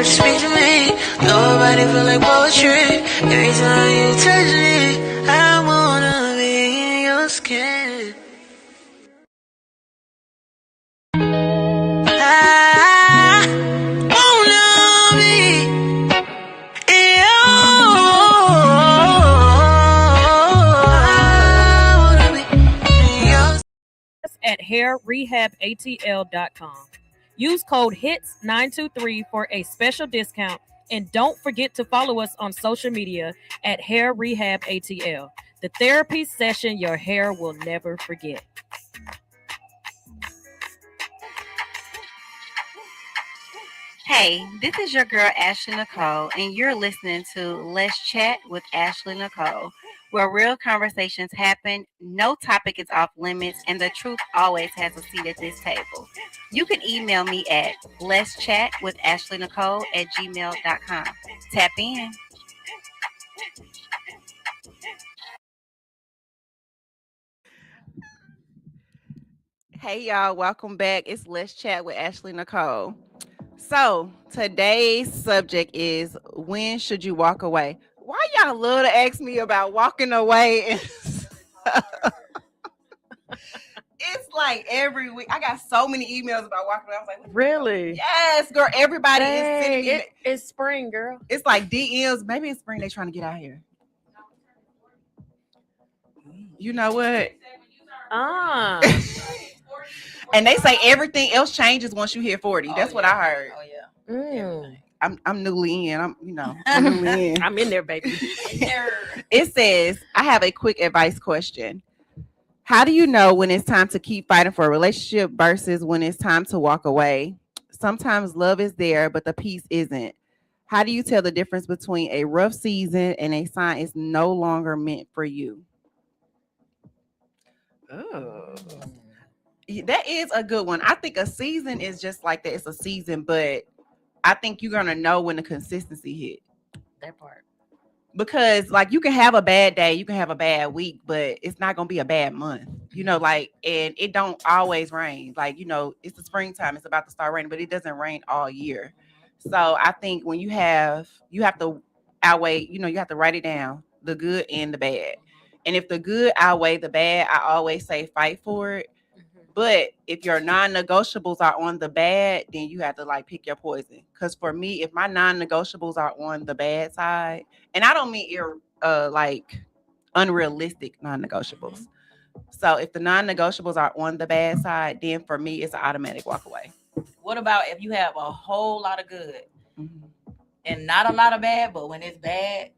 speak to me. Nobody feel like poetry. Every time you touch me, I wanna be in your skin. I wanna be in your At hairrehabatl.com. Use code HITS923 for a special discount, and don't forget to follow us on social media at hairrehabatl. The therapy session your hair will never forget. Hey, this is your girl Ashley Nicole, and you're listening to Let's Chat with Ashley Nicole, where real conversations happen, no topic is off limits, and the truth always has a seat at this table. You can email me at letschatwithashleynicole@gmail.com. Tap in. Hey y'all, welcome back. It's Let's Chat with Ashley Nicole. So today's subject is, when should you walk away? Why y'all love to ask me about walking away? It's like every week. I got so many emails about walking away. I was like, Really? yes, girl. Everybody is sending me. It's spring, girl. It's like DMs. Maybe it's spring. They trying to get out here. You know what? And they say everything else changes once you hit 40. That's what I heard. Oh yeah. I'm newly in. I'm newly in. I'm in there, baby. It says, I have a quick advice question. How do you know when it's time to keep fighting for a relationship versus when it's time to walk away? Sometimes love is there, but the peace isn't. How do you tell the difference between a rough season and a sign it's no longer meant for you? Oh, that is a good one. I think a season is just like that. It's a season, but I think you're gonna know when the consistency hit. That part. Because like you can have a bad day, you can have a bad week, but it's not gonna be a bad month. You know, like, and it don't always rain. Like, you know, it's the springtime, it's about to start raining, but it doesn't rain all year. So I think when you have to outweigh, you know, you have to write it down, the good and the bad. And if the good outweigh the bad, I always say fight for it. But if your non-negotiables are on the bad, then you have to like pick your poison. Because for me, if my non-negotiables are on the bad side, and I don't mean like unrealistic non-negotiables. So if the non-negotiables are on the bad side, then for me, it's an automatic walk away. What about if you have a whole lot of good and not a lot of bad, but when it's bad,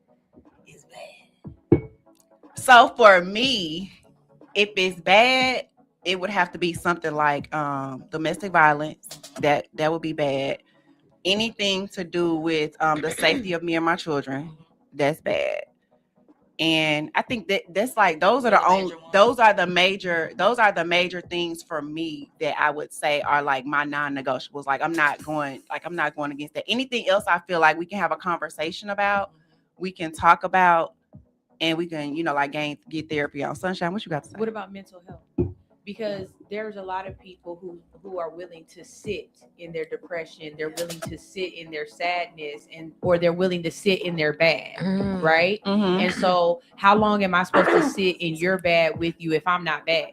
it's bad? So for me, if it's bad, it would have to be something like domestic violence. That would be bad. Anything to do with the safety of me and my children, that's bad. And I think that's like those are the major things for me that I would say are like my non-negotiables. Like I'm not going against that. Anything else I feel like we can have a conversation about, we can talk about, and we can, you know, like get therapy on. Sunshine, what you got to say? What about mental health? Because there's a lot of people who are willing to sit in their depression, they're willing to sit in their sadness, or they're willing to sit in their bad, right? And so how long am I supposed to sit in your bad with you if I'm not bad?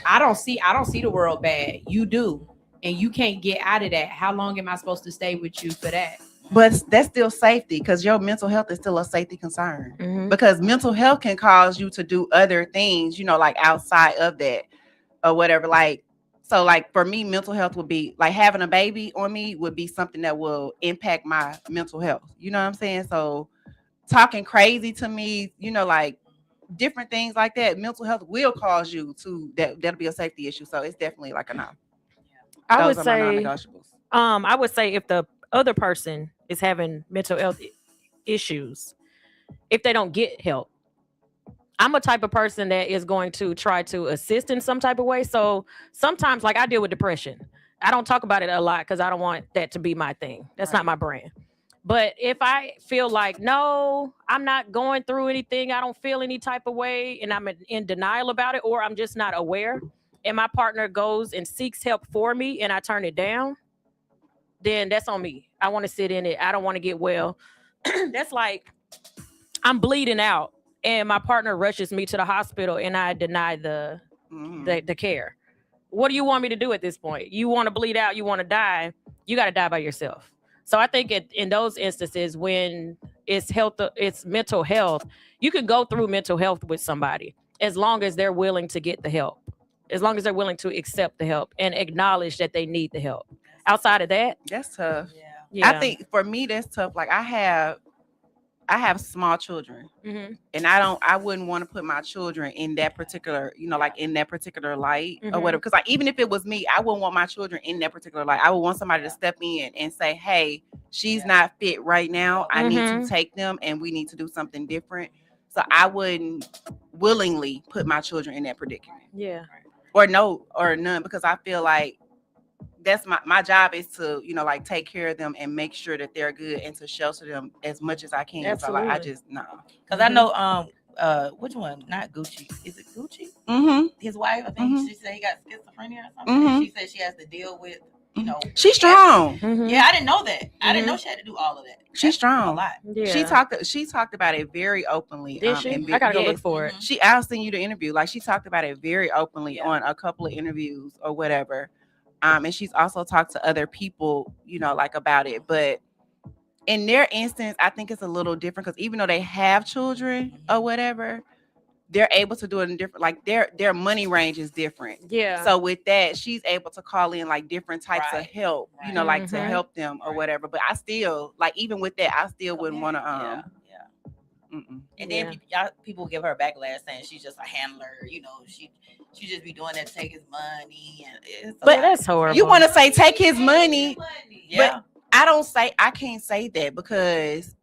I don't see the world bad. You do. And you can't get out of that. How long am I supposed to stay with you for that? But that's still safety, because your mental health is still a safety concern. Because mental health can cause you to do other things, you know, like outside of that or whatever. Like, so like for me, mental health would be like having a baby on me would be something that will impact my mental health. You know what I'm saying? So talking crazy to me, you know, like different things like that, mental health will cause you to that'll be a safety issue. So it's definitely like a no. I Those would are my say non-negotiables. I would say if the other person is having mental health issues, if they don't get help, I'm a type of person that is going to try to assist in some type of way. So sometimes, like I deal with depression. I don't talk about it a lot because I don't want that to be my thing. That's not my brand. But if I feel like, no, I'm not going through anything, I don't feel any type of way, and I'm in denial about it, or I'm just not aware, and my partner goes and seeks help for me and I turn it down, then that's on me. I want to sit in it. I don't want to get well. That's like I'm bleeding out and my partner rushes me to the hospital and I deny the care. What do you want me to do at this point? You want to bleed out, you want to die, you got to die by yourself. So I think in those instances when it's mental health, you can go through mental health with somebody as long as they're willing to get the help, as long as they're willing to accept the help and acknowledge that they need the help. Outside of that, that's tough. Yeah. I think for me that's tough. Like I have small children, and I wouldn't want to put my children in that particular, like in that particular light or whatever. Because like even if it was me, I wouldn't want my children in that particular light. I would want somebody to step in and say, "Hey, she's not fit right now. I need to take them, and we need to do something different." So I wouldn't willingly put my children in that predicament. Yeah. Or no, or none, because I feel like that's my job is to, like take care of them and make sure that they're good and to shelter them as much as I can. Absolutely. So like, I just because I know which one? Not Gucci. Is it Gucci? Mm-hmm. His wife. I think she said he got schizophrenia or something. And she said she has to deal with, she's strong. Yeah, I didn't know that. I didn't know she had to do all of that. She's strong. A lot. Yeah. She talked about it very openly. Did she? I gotta go look for it. I'll send you the interview. Like she talked about it very openly on a couple of interviews or whatever. And she's also talked to other people, like about it. But in their instance, I think it's a little different because even though they have children or whatever, they're able to do it in different, like their money range is different. Yeah. So with that, she's able to call in like different types of help, like to help them or whatever. But I still, like, even with that, I still wouldn't want to, And then people give her backlash saying she's just a handler. She just be doing that to take his money. But that's horrible. You want to say take his money, yeah. But I can't say that because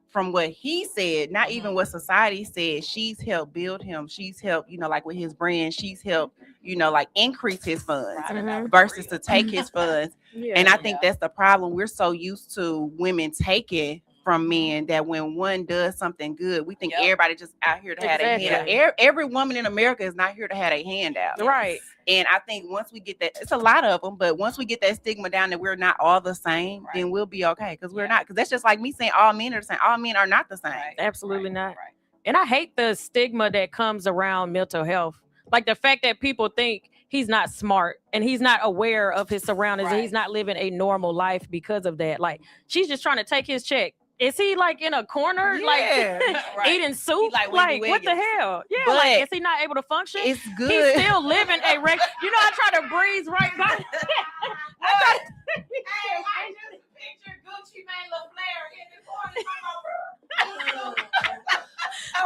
from what he said, not even what society said, she's helped build him. She's helped, like with his brand, she's helped, like increase his funds versus to take his funds. And I think that's the problem. We're so used to women taking from men that when one does something good, we think everybody just out here to have a hand out. Every woman in America is not here to have a hand out. Right. And I think once we get that, it's a lot of them, but once we get that stigma down that we're not all the same, then we'll be okay. Because we're not, because that's just like me saying all men are the same. All men are not the same. Absolutely not. And I hate the stigma that comes around mental health. Like the fact that people think he's not smart and he's not aware of his surroundings and he's not living a normal life because of that. Like she's just trying to take his check. Is he like in a corner, like eating soup? Like what the hell? Yeah, but like is he not able to function? It's good. He's still living a regular. I try to breeze right by. I just picture Gucci Mane LaFleur in the corner.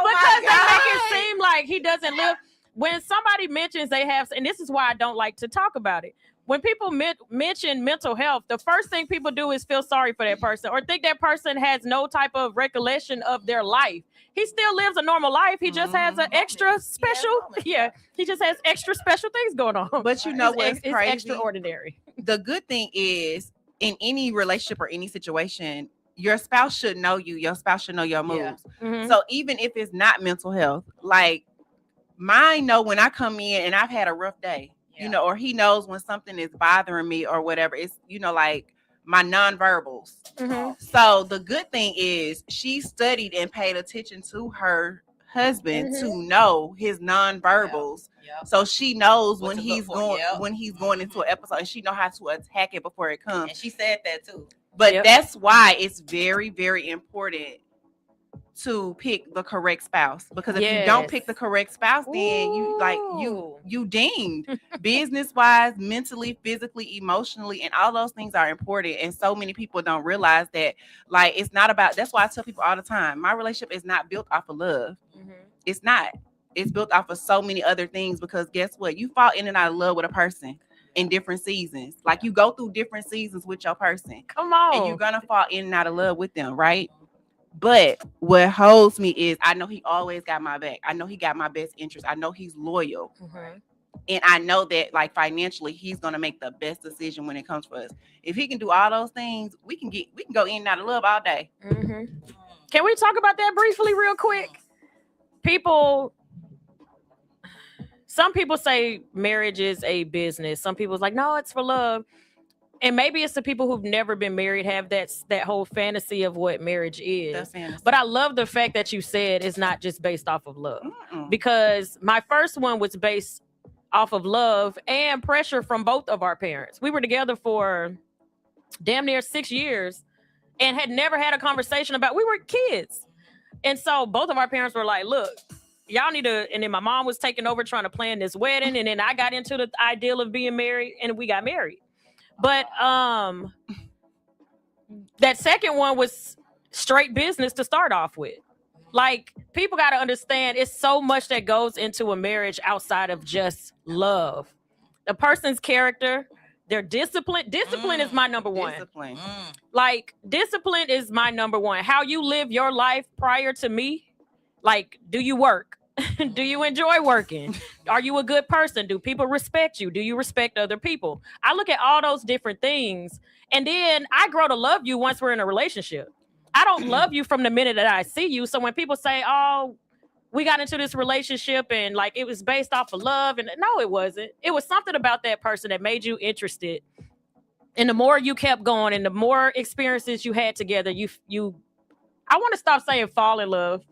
Because they make it seem like he doesn't live. When somebody mentions they have, and this is why I don't like to talk about it. When people mention mental health, the first thing people do is feel sorry for that person or think that person has no type of recollection of their life. He still lives a normal life. He just has an extra special, he just has extra special things going on. But you know what's crazy? It's extraordinary. The good thing is, in any relationship or any situation, your spouse should know you. Your spouse should know your moves. So even if it's not mental health, like mine know when I come in and I've had a rough day. Or he knows when something is bothering me or whatever. It's, like my nonverbals. So the good thing is she studied and paid attention to her husband to know his nonverbals. So she knows when he's going into an episode and she know how to attack it before it comes. And she said that too. But that's why it's very, very important to pick the correct spouse, because if you don't pick the correct spouse, then you deemed business wise, mentally, physically, emotionally, and all those things are important. And so many people don't realize that. Like, it's not about, that's why I tell people all the time, my relationship is not built off of love. It's not. It's built off of so many other things, because guess what? You fall in and out of love with a person in different seasons. Like, you go through different seasons with your person. Come on. And you're gonna fall in and out of love with them, right? But what holds me is I know he always got my back. I know he got my best interest. I know he's loyal. And I know that, like, financially, he's gonna make the best decision when it comes for us. If he can do all those things, we can go in and out of love all day. Can we talk about that briefly real quick? Some people say marriage is a business. Some people's like, no, it's for love. and maybe it's the people who've never been married have that whole fantasy of what marriage is. That's fantasy. But I love the fact that you said it's not just based off of love. Because my first one was based off of love and pressure from both of our parents. We were together for damn near 6 years and had never had a conversation about, we were kids. And so both of our parents were like, look, y'all need to, and then my mom was taking over trying to plan this wedding. And then I got into the ideal of being married and we got married. But that second one was straight business to start off with. Like, people got to understand it's so much that goes into a marriage outside of just love. The person's character, their discipline. Discipline is my number one. Discipline. Like, discipline is my number one. How you live your life prior to me. Like, do you work? Do you enjoy working? Are you a good person? Do people respect you? Do you respect other people? I look at all those different things. And then I grow to love you once we're in a relationship. I don't love you from the minute that I see you. So when people say, oh, we got into this relationship and like it was based off of love, and no, it wasn't. It was something about that person that made you interested. And the more you kept going and the more experiences you had together, I want to stop saying fall in love.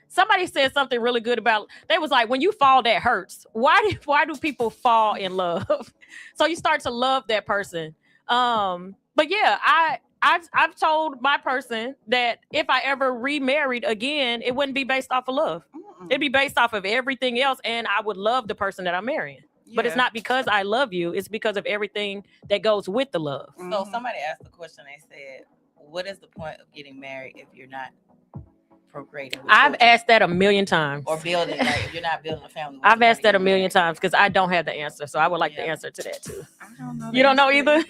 Somebody said something really good about, they was like, when you fall, that hurts. Why do people fall in love? So you start to love that person. But yeah, I've told my person that if I ever remarried again, it wouldn't be based off of love. It'd be based off of everything else. And I would love the person that I'm marrying. Yeah. But it's not because I love you. It's because of everything that goes with the love. So somebody asked the question, they said, what is the point of getting married if you're not procreating? I've asked that a million times. Or building, like if you're not building a family. I've asked that a million times because I don't have the answer. So I would like the answer to that too. I don't know. You don't know either?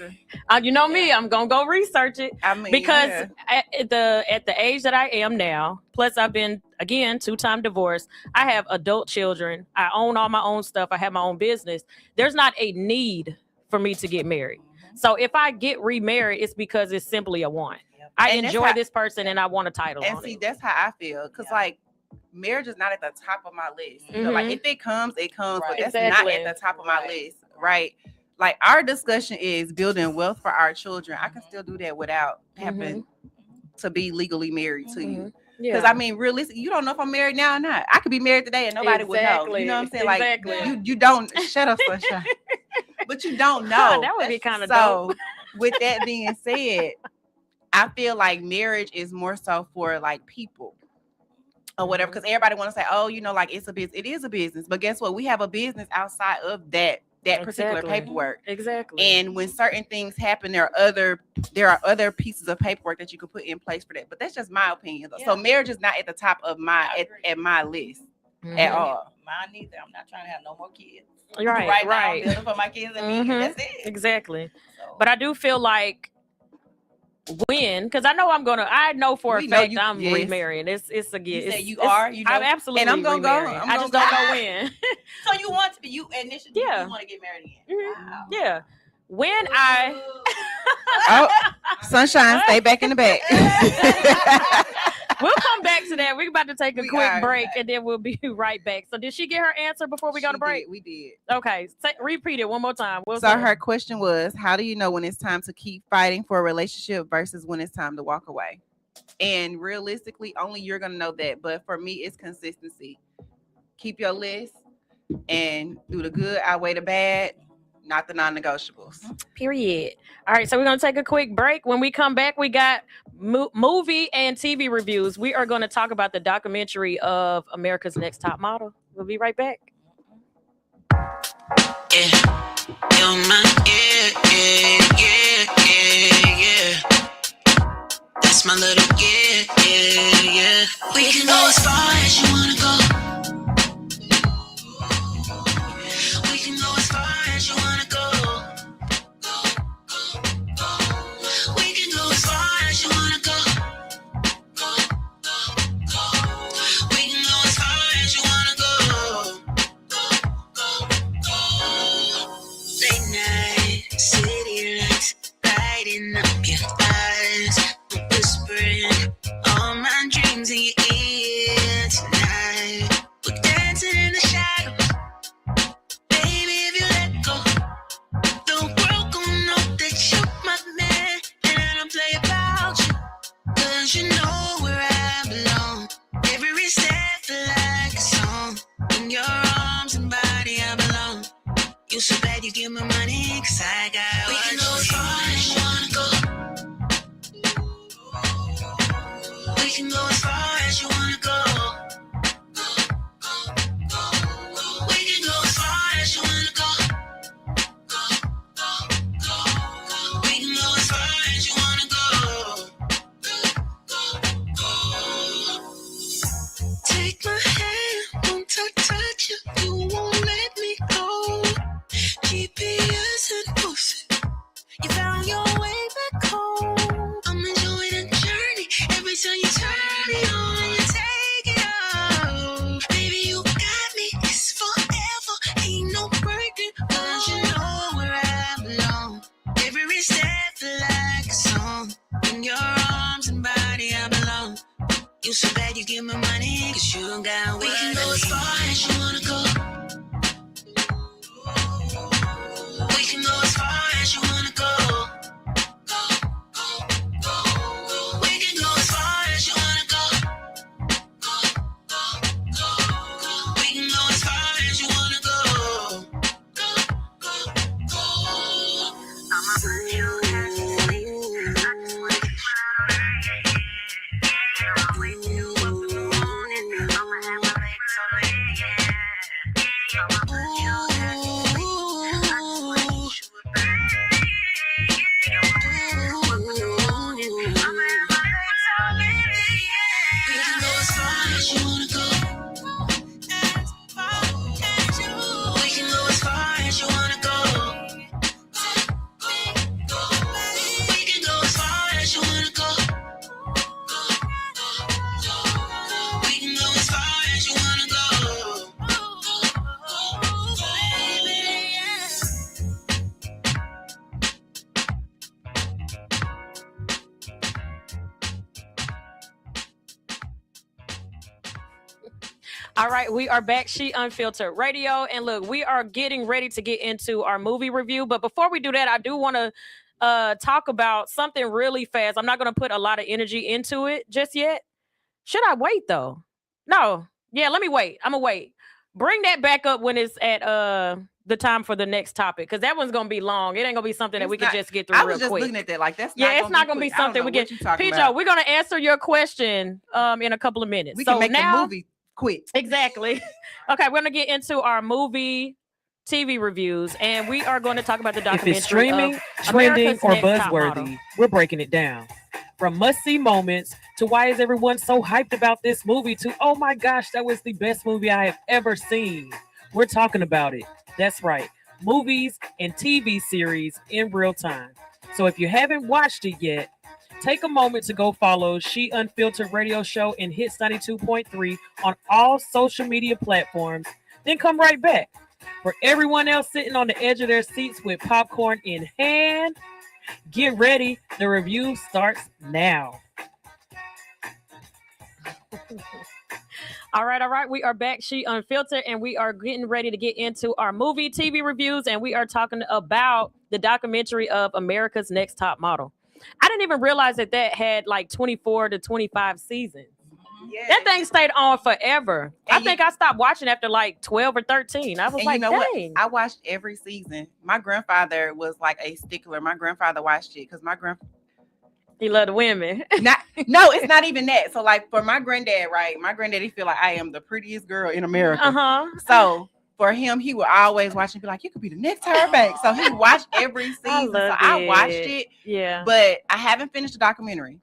You know me, I'm going to go research it. I mean, because at the age that I am now, plus I've been, again, 2-time divorced. I have adult children. I own all my own stuff. I have my own business. There's not a need for me to get married. So if I get remarried, it's because it's simply a want. I enjoy this person and I want a title and on see, it. that's how I feel. Because, like, marriage is not at the top of my list. You know, like, if it comes, it comes. Right. But that's not at the top of my list, right? Like, our discussion is building wealth for our children. I can still do that without having to be legally married to you. Because, I mean, realistically, you don't know if I'm married now or not. I could be married today and nobody would know. You know what I'm saying? Like, you don't, shut up, Sunshine. But you don't know. That would be kind of dope. With that being said, I feel like marriage is more so for like people or whatever, because everybody want to say, oh, you know, like it's a business. It is a business, but guess what? We have a business outside of that particular paperwork. Exactly. And when certain things happen, there are other pieces of paperwork that you can put in place for that. But that's just my opinion. Yeah. So marriage is not at the top of my at my list at all. Mine neither. I'm not trying to have no more kids. Right. Now, I'm building for my kids and me. That's it. Exactly. So. But I do feel like because I know for a fact I'm remarrying. It's a gift. You say you are? You know? I'm absolutely and I'm gonna remarrying. go. I just don't know when. So you want to be, you initially you want to get married again. Wow. Yeah. When I Sunshine, stay back in the back. We'll come back to that. We're about to take a quick break and then we'll be right back. So did she get her answer before we go to break? We did. Okay. Repeat it one more time. Her question was, how do you know when it's time to keep fighting for a relationship versus when it's time to walk away? And realistically, only you're going to know that. But for me, it's consistency. Keep your list and do the good, outweigh the bad. Not the non-negotiables. Period. All right, so we're going to take a quick break. When we come back, we got movie and TV reviews. We are going to talk about the documentary of America's Next Top Model. We'll be right back. That's my little yeah. We can go as far as you want to go. Whispering all my dreams in your ear tonight. can go as far as you wanna go. We can go as far as you wanna go. We can go as far as you wanna go. Take my hand, won't touch you, you won't let me go. GPS and pussy, you found your way back home. I'm enjoying the journey, every time you turn it on, you take it off. Baby, you got me, it's forever, ain't no breaking. Cause you know where I belong. Every step like a song, in your arms and body I belong. You so bad you give me money, cause you don't got what we can go as far as you wanna go. We can go as far as you wanna go. We can go as far as you wanna go. We can go as far as you wanna go. I'ma put you at sleep. I just wanna get wake you up in the morning. I'ma have my legs so late, yeah. I'ma put you at sleep. I just wanna get you a bed, yeah. I'ma wake you up in the morning. I'ma have my legs so late, yeah. We can go as far as you wanna go. As far as you. We can go as far as you wanna go. We can go as far as you wanna go. We can go as far as you wanna go. Baby, yeah. All right, we are back. She Unfiltered Radio, and look, we are getting ready to get into our movie review. But before we do that, I do want to talk about something really fast. I'm not going to put a lot of energy into it just yet. Should I wait though? No. Yeah, let me wait. I'm gonna wait. Bring that back up when it's at the time for the next topic, because that one's gonna be long. It ain't gonna be something that we can just get through I real was just quick. looking at that like that's Yeah, not it's not gonna be quick. I don't something know we get. what you talking Pijo, about. we're gonna answer your question in a couple of minutes. We so can make now, the movie quick. Exactly. Okay, we're gonna get into our movie TV reviews, and we are going to talk about the If documentary it's streaming, of trending, America's or Next Top Model. buzzworthy, we're breaking it down. From must-see moments to why is everyone so hyped about this movie to, oh my gosh, that was the best movie I have ever seen. We're talking about it. That's right. Movies and TV series in real time. So if you haven't watched it yet, take a moment to go follow She Unfiltered Radio Show and Hits 92.3 on all social media platforms. Then come right back. For everyone else sitting on the edge of their seats with popcorn in hand, get ready. The review starts now. All right. We are back. She Unfiltered, and we are getting ready to get into our movie TV reviews, and we are talking about the documentary of America's Next Top Model. I didn't even realize that had like 24 to 25 seasons. Yeah. That thing stayed on forever. I think I stopped watching after like 12 or 13. I was And like, you know dang. what? I watched every season. My grandfather was like a stickler. My grandfather watched it because He loved the women. No, it's not even that. So like for my granddad, right? My granddaddy feel like I am the prettiest girl in America. Uh-huh. So for him, he would always watch and be like, you could be the next Tyra Banks. So he watched every season. I watched it. Yeah. But I haven't finished the documentary.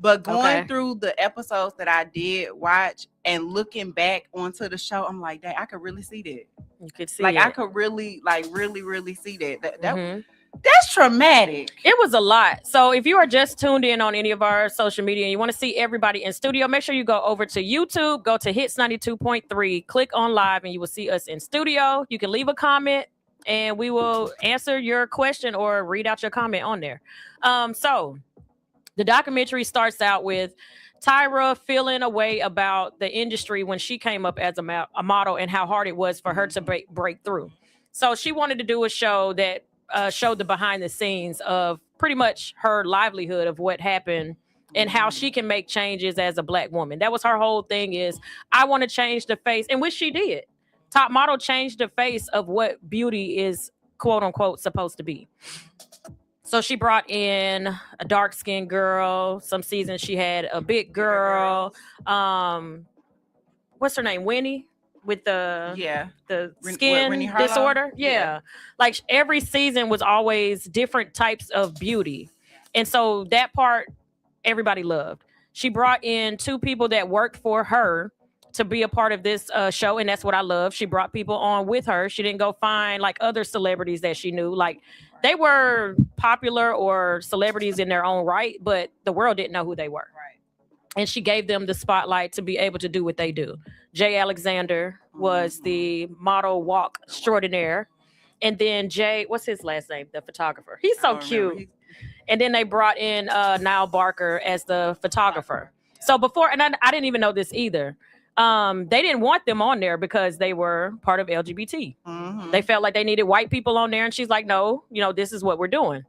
But going through the episodes that I did watch and looking back onto the show, I'm like, dang, I could really see that. You could see like it. I could really see that. That's traumatic. It was a lot. So if you are just tuned in on any of our social media and you want to see everybody in studio, make sure you go over to YouTube, go to Hits 92.3, click on live, and you will see us in studio. You can leave a comment and we will answer your question or read out your comment on there. So the documentary starts out with Tyra feeling a way about the industry when she came up as a model and how hard it was for her to break through. So she wanted to do a show that showed the behind the scenes of pretty much her livelihood of what happened and how she can make changes as a Black woman. That was her whole thing, is I want to change the face, and which she did. Top Model changed the face of what beauty is, quote unquote, supposed to be. So she brought in a dark skinned girl. Some seasons she had a big girl. What's her name? Winnie with the skin Winnie Harlow? disorder. Yeah. Yeah. Like every season was always different types of beauty. And so that part everybody loved. She brought in two people that worked for her to be a part of this show, and that's what I love. She brought people on with her. She didn't go find like other celebrities that she knew. Like they were popular or celebrities in their own right, but the world didn't know who they were. Right. And she gave them the spotlight to be able to do what they do. Jay Alexander was the model walk extraordinaire. And then Jay, what's his last name? The photographer. He's so cute. And then they brought in Niall Barker as the photographer. So before, and I didn't even know this either. They didn't want them on there because they were part of LGBT. Mm-hmm. They felt like they needed white people on there. And she's like, no, this is what we're doing.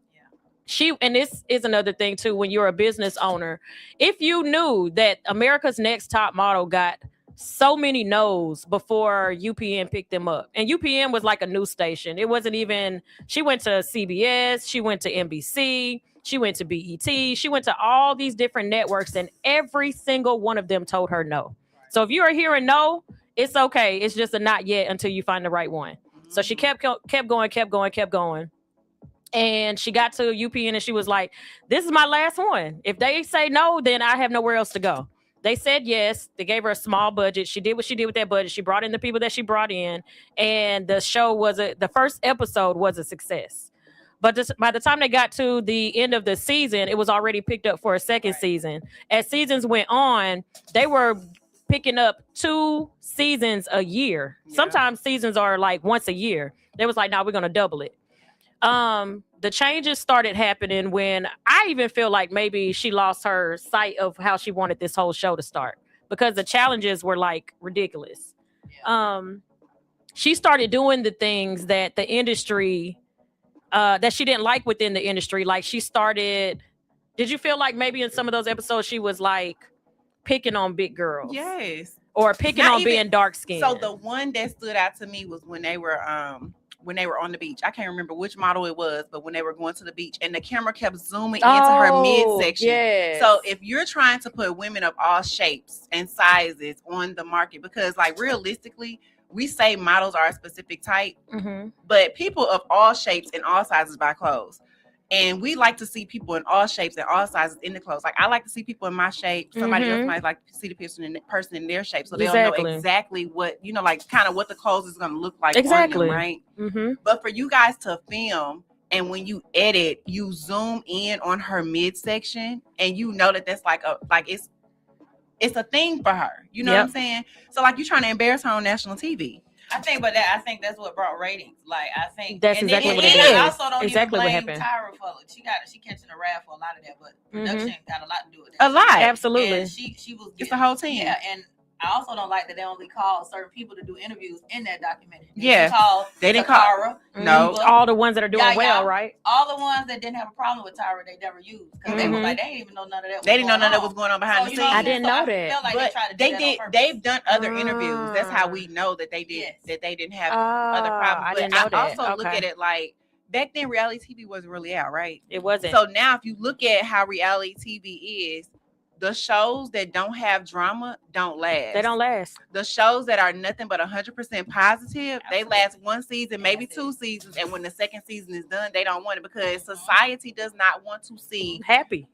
And this is another thing too, when you're a business owner, if you knew that America's Next Top Model got so many no's before UPN picked them up, and UPN was like a news station. It wasn't even, she went to CBS, she went to NBC, she went to BET, she went to all these different networks, and every single one of them told her no. So if you are hearing no, it's okay. It's just a not yet until you find the right one. So she kept going. And she got to UPN and she was like, this is my last one. If they say no, then I have nowhere else to go. They said yes. They gave her a small budget. She did what she did with that budget. She brought in the people that she brought in. And the show the first episode was a success. But by the time they got to the end of the season, it was already picked up for a second season. As seasons went on, they were picking up 2 seasons a year. Yeah. Sometimes seasons are like once a year. They was like, no, we're going to double it. The changes started happening when I even feel like maybe she lost her sight of how she wanted this whole show to start, because the challenges were like ridiculous. She started doing the things that the industry, that she didn't like within the industry. Like did you feel like maybe in some of those episodes she was like picking on big girls? Yes. Or picking on being dark skinned. So the one that stood out to me was when they were on the beach. I can't remember which model it was, but when they were going to the beach and the camera kept zooming into her midsection. Yes. So if you're trying to put women of all shapes and sizes on the market, because like realistically, we say models are a specific type, but people of all shapes and all sizes buy clothes. And we like to see people in all shapes and all sizes in the clothes. Like I like to see people in my shape. Somebody else might like to see the person in their shape, so they'll know exactly what, like kind of what the clothes is going to look like on them, right? But for you guys to film, and when you edit, you zoom in on her midsection, and you know that's it's a thing for her. You know what I'm saying? So like you're trying to embarrass her on national TV. I think that's what brought ratings. Like I think that's exactly what it is. I also don't exactly even what blame happened. Tyra for it. She catching a wrath for a lot of that, but production got a lot to do with that. A lot, absolutely. And she was. It's the whole team. Yeah, and I also don't like that they only call certain people to do interviews in that documentary. They didn't call Tyra. No, all the ones that are doing well, right? All the ones that didn't have a problem with Tyra, they never used, because they were like, they didn't even know none of that. They didn't know none of that was going on behind the scenes. I didn't know that. Felt like but they did. They've done other interviews. That's how we know that they did. That they didn't have other problems. But I also look at it like back then, reality TV wasn't really out, right? It wasn't. So now, if you look at how reality TV is, the shows that don't have drama don't last. They don't last. The shows that are nothing but 100% positive, they last 1 season, maybe 2 seasons. And when the second season is done, they don't want it, because society does not want to see happy.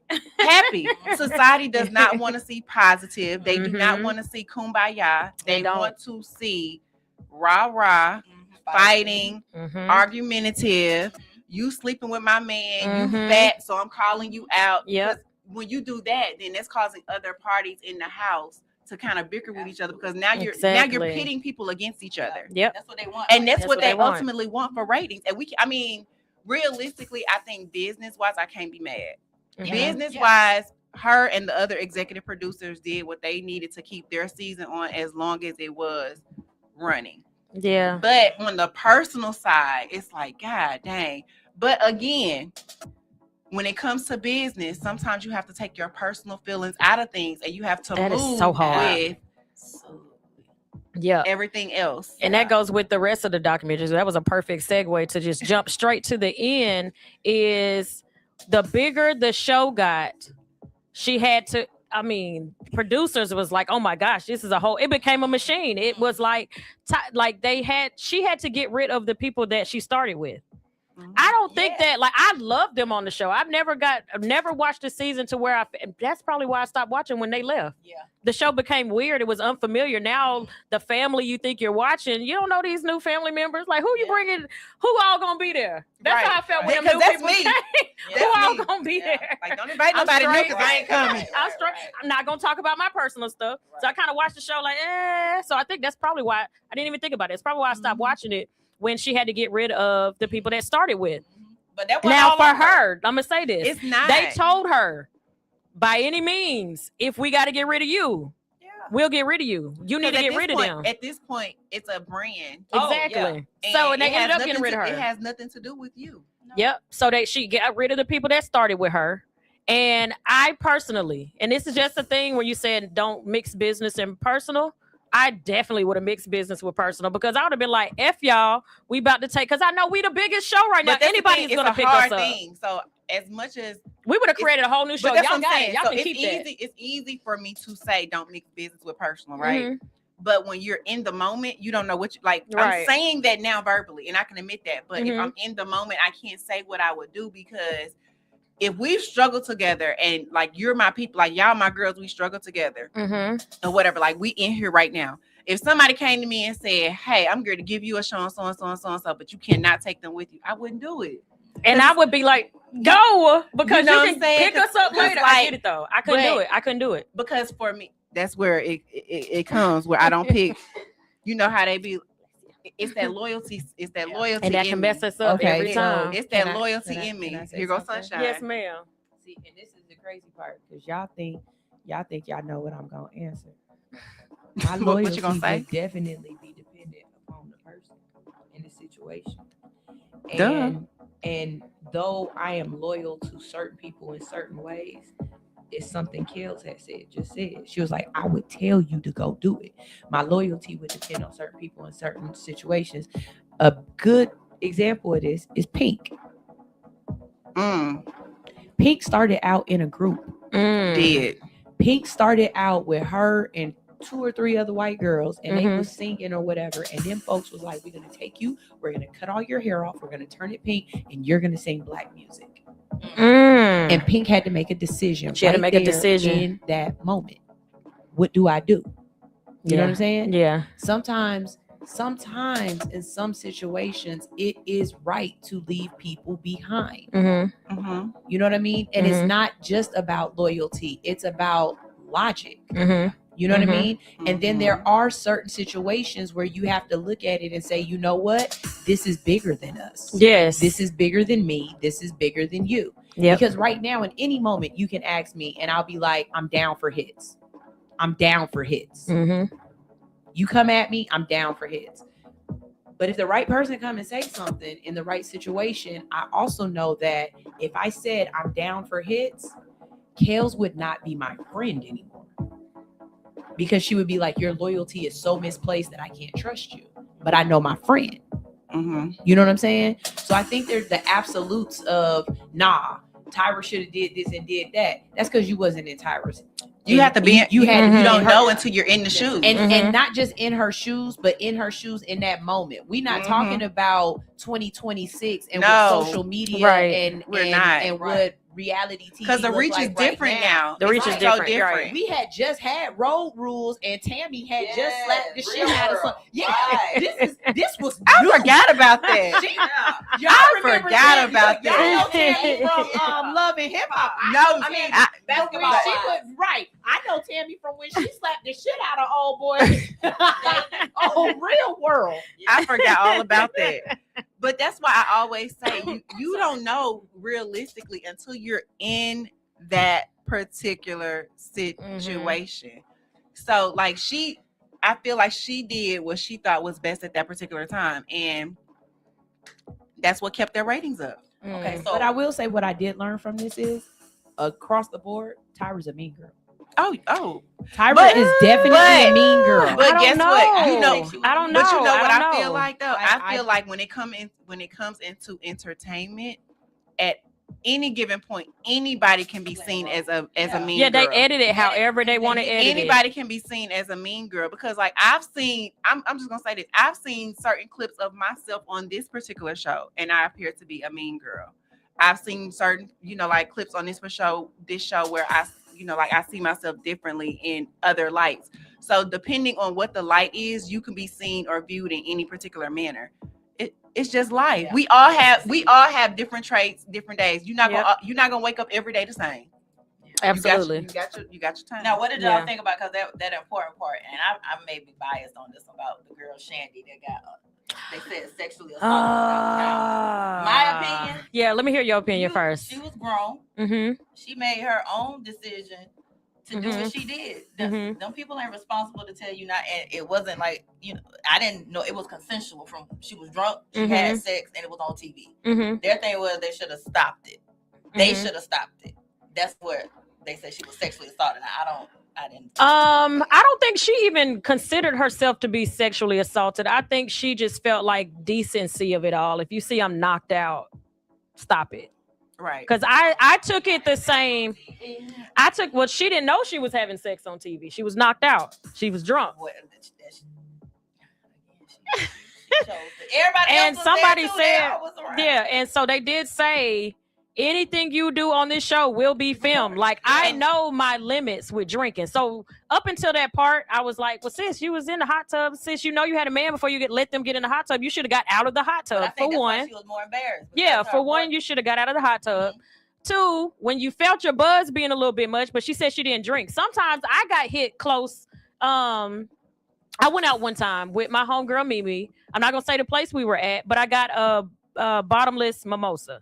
Society does not want to see positive. They do not want to see kumbaya. They want to see rah-rah, fighting, argumentative. You sleeping with my man, you fat, so I'm calling you out. Yep. When you do that, then that's causing other parties in the house to kind of bicker with each other, because now you're pitting people against each other. Yep. That's what they want. And that's what they ultimately want for ratings. And realistically, I think business-wise, I can't be mad. Business-wise, her and the other executive producers did what they needed to keep their season on as long as it was running. Yeah. But on the personal side, it's like, God dang. But again, when it comes to business, sometimes you have to take your personal feelings out of things, and you have to move so hard. with everything else. And that goes with the rest of the documentaries. That was a perfect segue to just jump straight to the end. Is the bigger the show got, she had to. I mean, producers was like, "Oh my gosh, this is a whole." It became a machine. It was like she had to get rid of the people that she started with. I don't think that like I loved them on the show. I've never watched a season to where that's probably why I stopped watching when they left. Yeah. The show became weird. It was unfamiliar. Now the family you think you're watching, you don't know these new family members. Like who you bringing? Who all gonna be there? That's how I felt when them new people came. Who all gonna be there? Like don't invite nobody new because I ain't coming. I'm straight. I'm not gonna talk about my personal stuff. So I kind of watched the show like, So I think that's probably why I didn't even think about it. It's probably why I stopped watching it when she had to get rid of the people that started with. But that now for her, I'm gonna say this. It's not. They told her, by any means, if we got to get rid of you, we'll get rid of you. You need to get rid of them. At this point, it's a brand. Exactly. So and they ended up getting rid of her. It has nothing to do with you. No. Yep. So she got rid of the people that started with her. And I personally, and this is just a thing when you said don't mix business and personal. I definitely would have mixed business with personal because I would have been like, F y'all, we about to take, because I know we the biggest show right now. Anybody's going to pick us up. So as much as we would have created a whole new show. Y'all got it. Y'all can keep that. It's easy for me to say don't mix business with personal, right? But when you're in the moment, you don't know what you like. I'm saying that now verbally, and I can admit that. But if I'm in the moment, I can't say what I would do because if we've struggled together and like you're my people, like y'all my girls, we struggle together or whatever, like we in here right now. If somebody came to me and said, hey, I'm going to give you a show and so and so and so and so, but you cannot take them with you, I wouldn't do it. And I would be like, go, because you can pick us up later. Like, I get it though. I couldn't do it. Because for me, that's where it comes where I don't pick. You know how they be. It's that loyalty. It's that loyalty, and that can mess us up every time. It's that loyalty in me. Here goes sunshine. Yes, ma'am. See, and this is the crazy part because y'all think y'all know what I'm gonna answer. My loyalty what you gonna say? would definitely be dependent upon the person in the situation. And though I am loyal to certain people in certain ways, it's something Kels had said. She was like, I would tell you to go do it. My loyalty would depend on certain people in certain situations. A good example of this is Pink. Pink started out in a group. Pink started out with her and 2 or 3 other white girls, and they was singing or whatever. And then folks was like, we're going to take you, we're going to cut all your hair off, we're going to turn it pink, and you're going to sing black music. And Pink had to make a decision. She had to make a decision in that moment. What do I do? You know what I'm saying? Yeah. Sometimes in some situations, it is right to leave people behind. You know what I mean? And it's not just about loyalty. It's about logic. You know what I mean? And then there are certain situations where you have to look at it and say, you know what? This is bigger than us. Yes. This is bigger than me. This is bigger than you. Because right now, in any moment, you can ask me and I'll be like, I'm down for hits. I'm down for hits. You come at me, I'm down for hits. But if the right person come and say something in the right situation, I also know that if I said I'm down for hits, Kels would not be my friend anymore. Because she would be like, your loyalty is so misplaced that I can't trust you. But I know my friend. You know what I'm saying? So I think there's the absolutes of, nah, Tyra should have did this and did that. That's because you wasn't in Tyra's. You have to be. You don't know until you're in the shoes, and not just in her shoes, but in her shoes in that moment. We're not talking about 2026 and what social media and what reality TV. Because the reach is different now. The reach is different. Right. We had just had Road Rules, and Tammy had just slapped the shit out of some. Yeah, this was. I forgot about that. I forgot about that. You know Tammy from Love and Hip Hop. No, I mean basketball. She was right. I know Tammy from when she slapped the shit out of old boy. Real world. I forgot all about that. But that's why I always say you don't know realistically until you're in that particular situation. So like I feel like she did what she thought was best at that particular time. And that's what kept their ratings up. Okay. So, but I will say what I did learn from this is across the board, Tyra's a mean girl. Oh. Tyra is definitely a mean girl. But guess what? You know, I don't know. But you know what I feel like though? I feel like when it comes into entertainment, at any given point, anybody can be seen as a mean Yeah, girl. they edit it however they want to edit it. Anybody can be seen as a mean girl because, like, I'm just gonna say this. I've seen certain clips of myself on this particular show, and I appear to be a mean girl. I've seen certain, like clips on this show where I see myself differently in other lights. So depending on what the light is, you can be seen or viewed in any particular manner. It's just life. Yeah. We all have different traits, different days. You're not gonna wake up every day the same. Absolutely. You got your time. Now, what did y'all think about? Because that important part, and I may be biased on this about the girl Shandy that got they said sexually assaulted. My opinion. Yeah, let me hear your opinion first. She was grown. Mm-hmm. She made her own decision to do what she did. Them people ain't responsible to tell you not. And it wasn't like, I didn't know it was consensual. From she was drunk, she had sex, and it was on TV. Their thing was they should have stopped it. They should have stopped it. That's where they said she was sexually assaulted. I didn't. I don't think she even considered herself to be sexually assaulted. I think she just felt like decency of it all. If you see I'm knocked out, stop it. Right. Because I took it the same. She didn't know she was having sex on TV. She was knocked out. She was drunk. Everybody and else somebody was said, yeah, and so they did say anything you do on this show will be filmed. Like, I know my limits with drinking. So up until that part, I was like, well, sis, you was in the hot tub. Sis, you had a man before you let them get in the hot tub. You should have got out of the hot tub. I think for one, she was more embarrassed. Yeah, for one, you should have got out of the hot tub. Two, when you felt your buzz being a little bit much, but she said she didn't drink. Sometimes I got hit close. I went out one time with my homegirl Mimi. I'm not gonna say the place we were at, but I got a bottomless mimosa.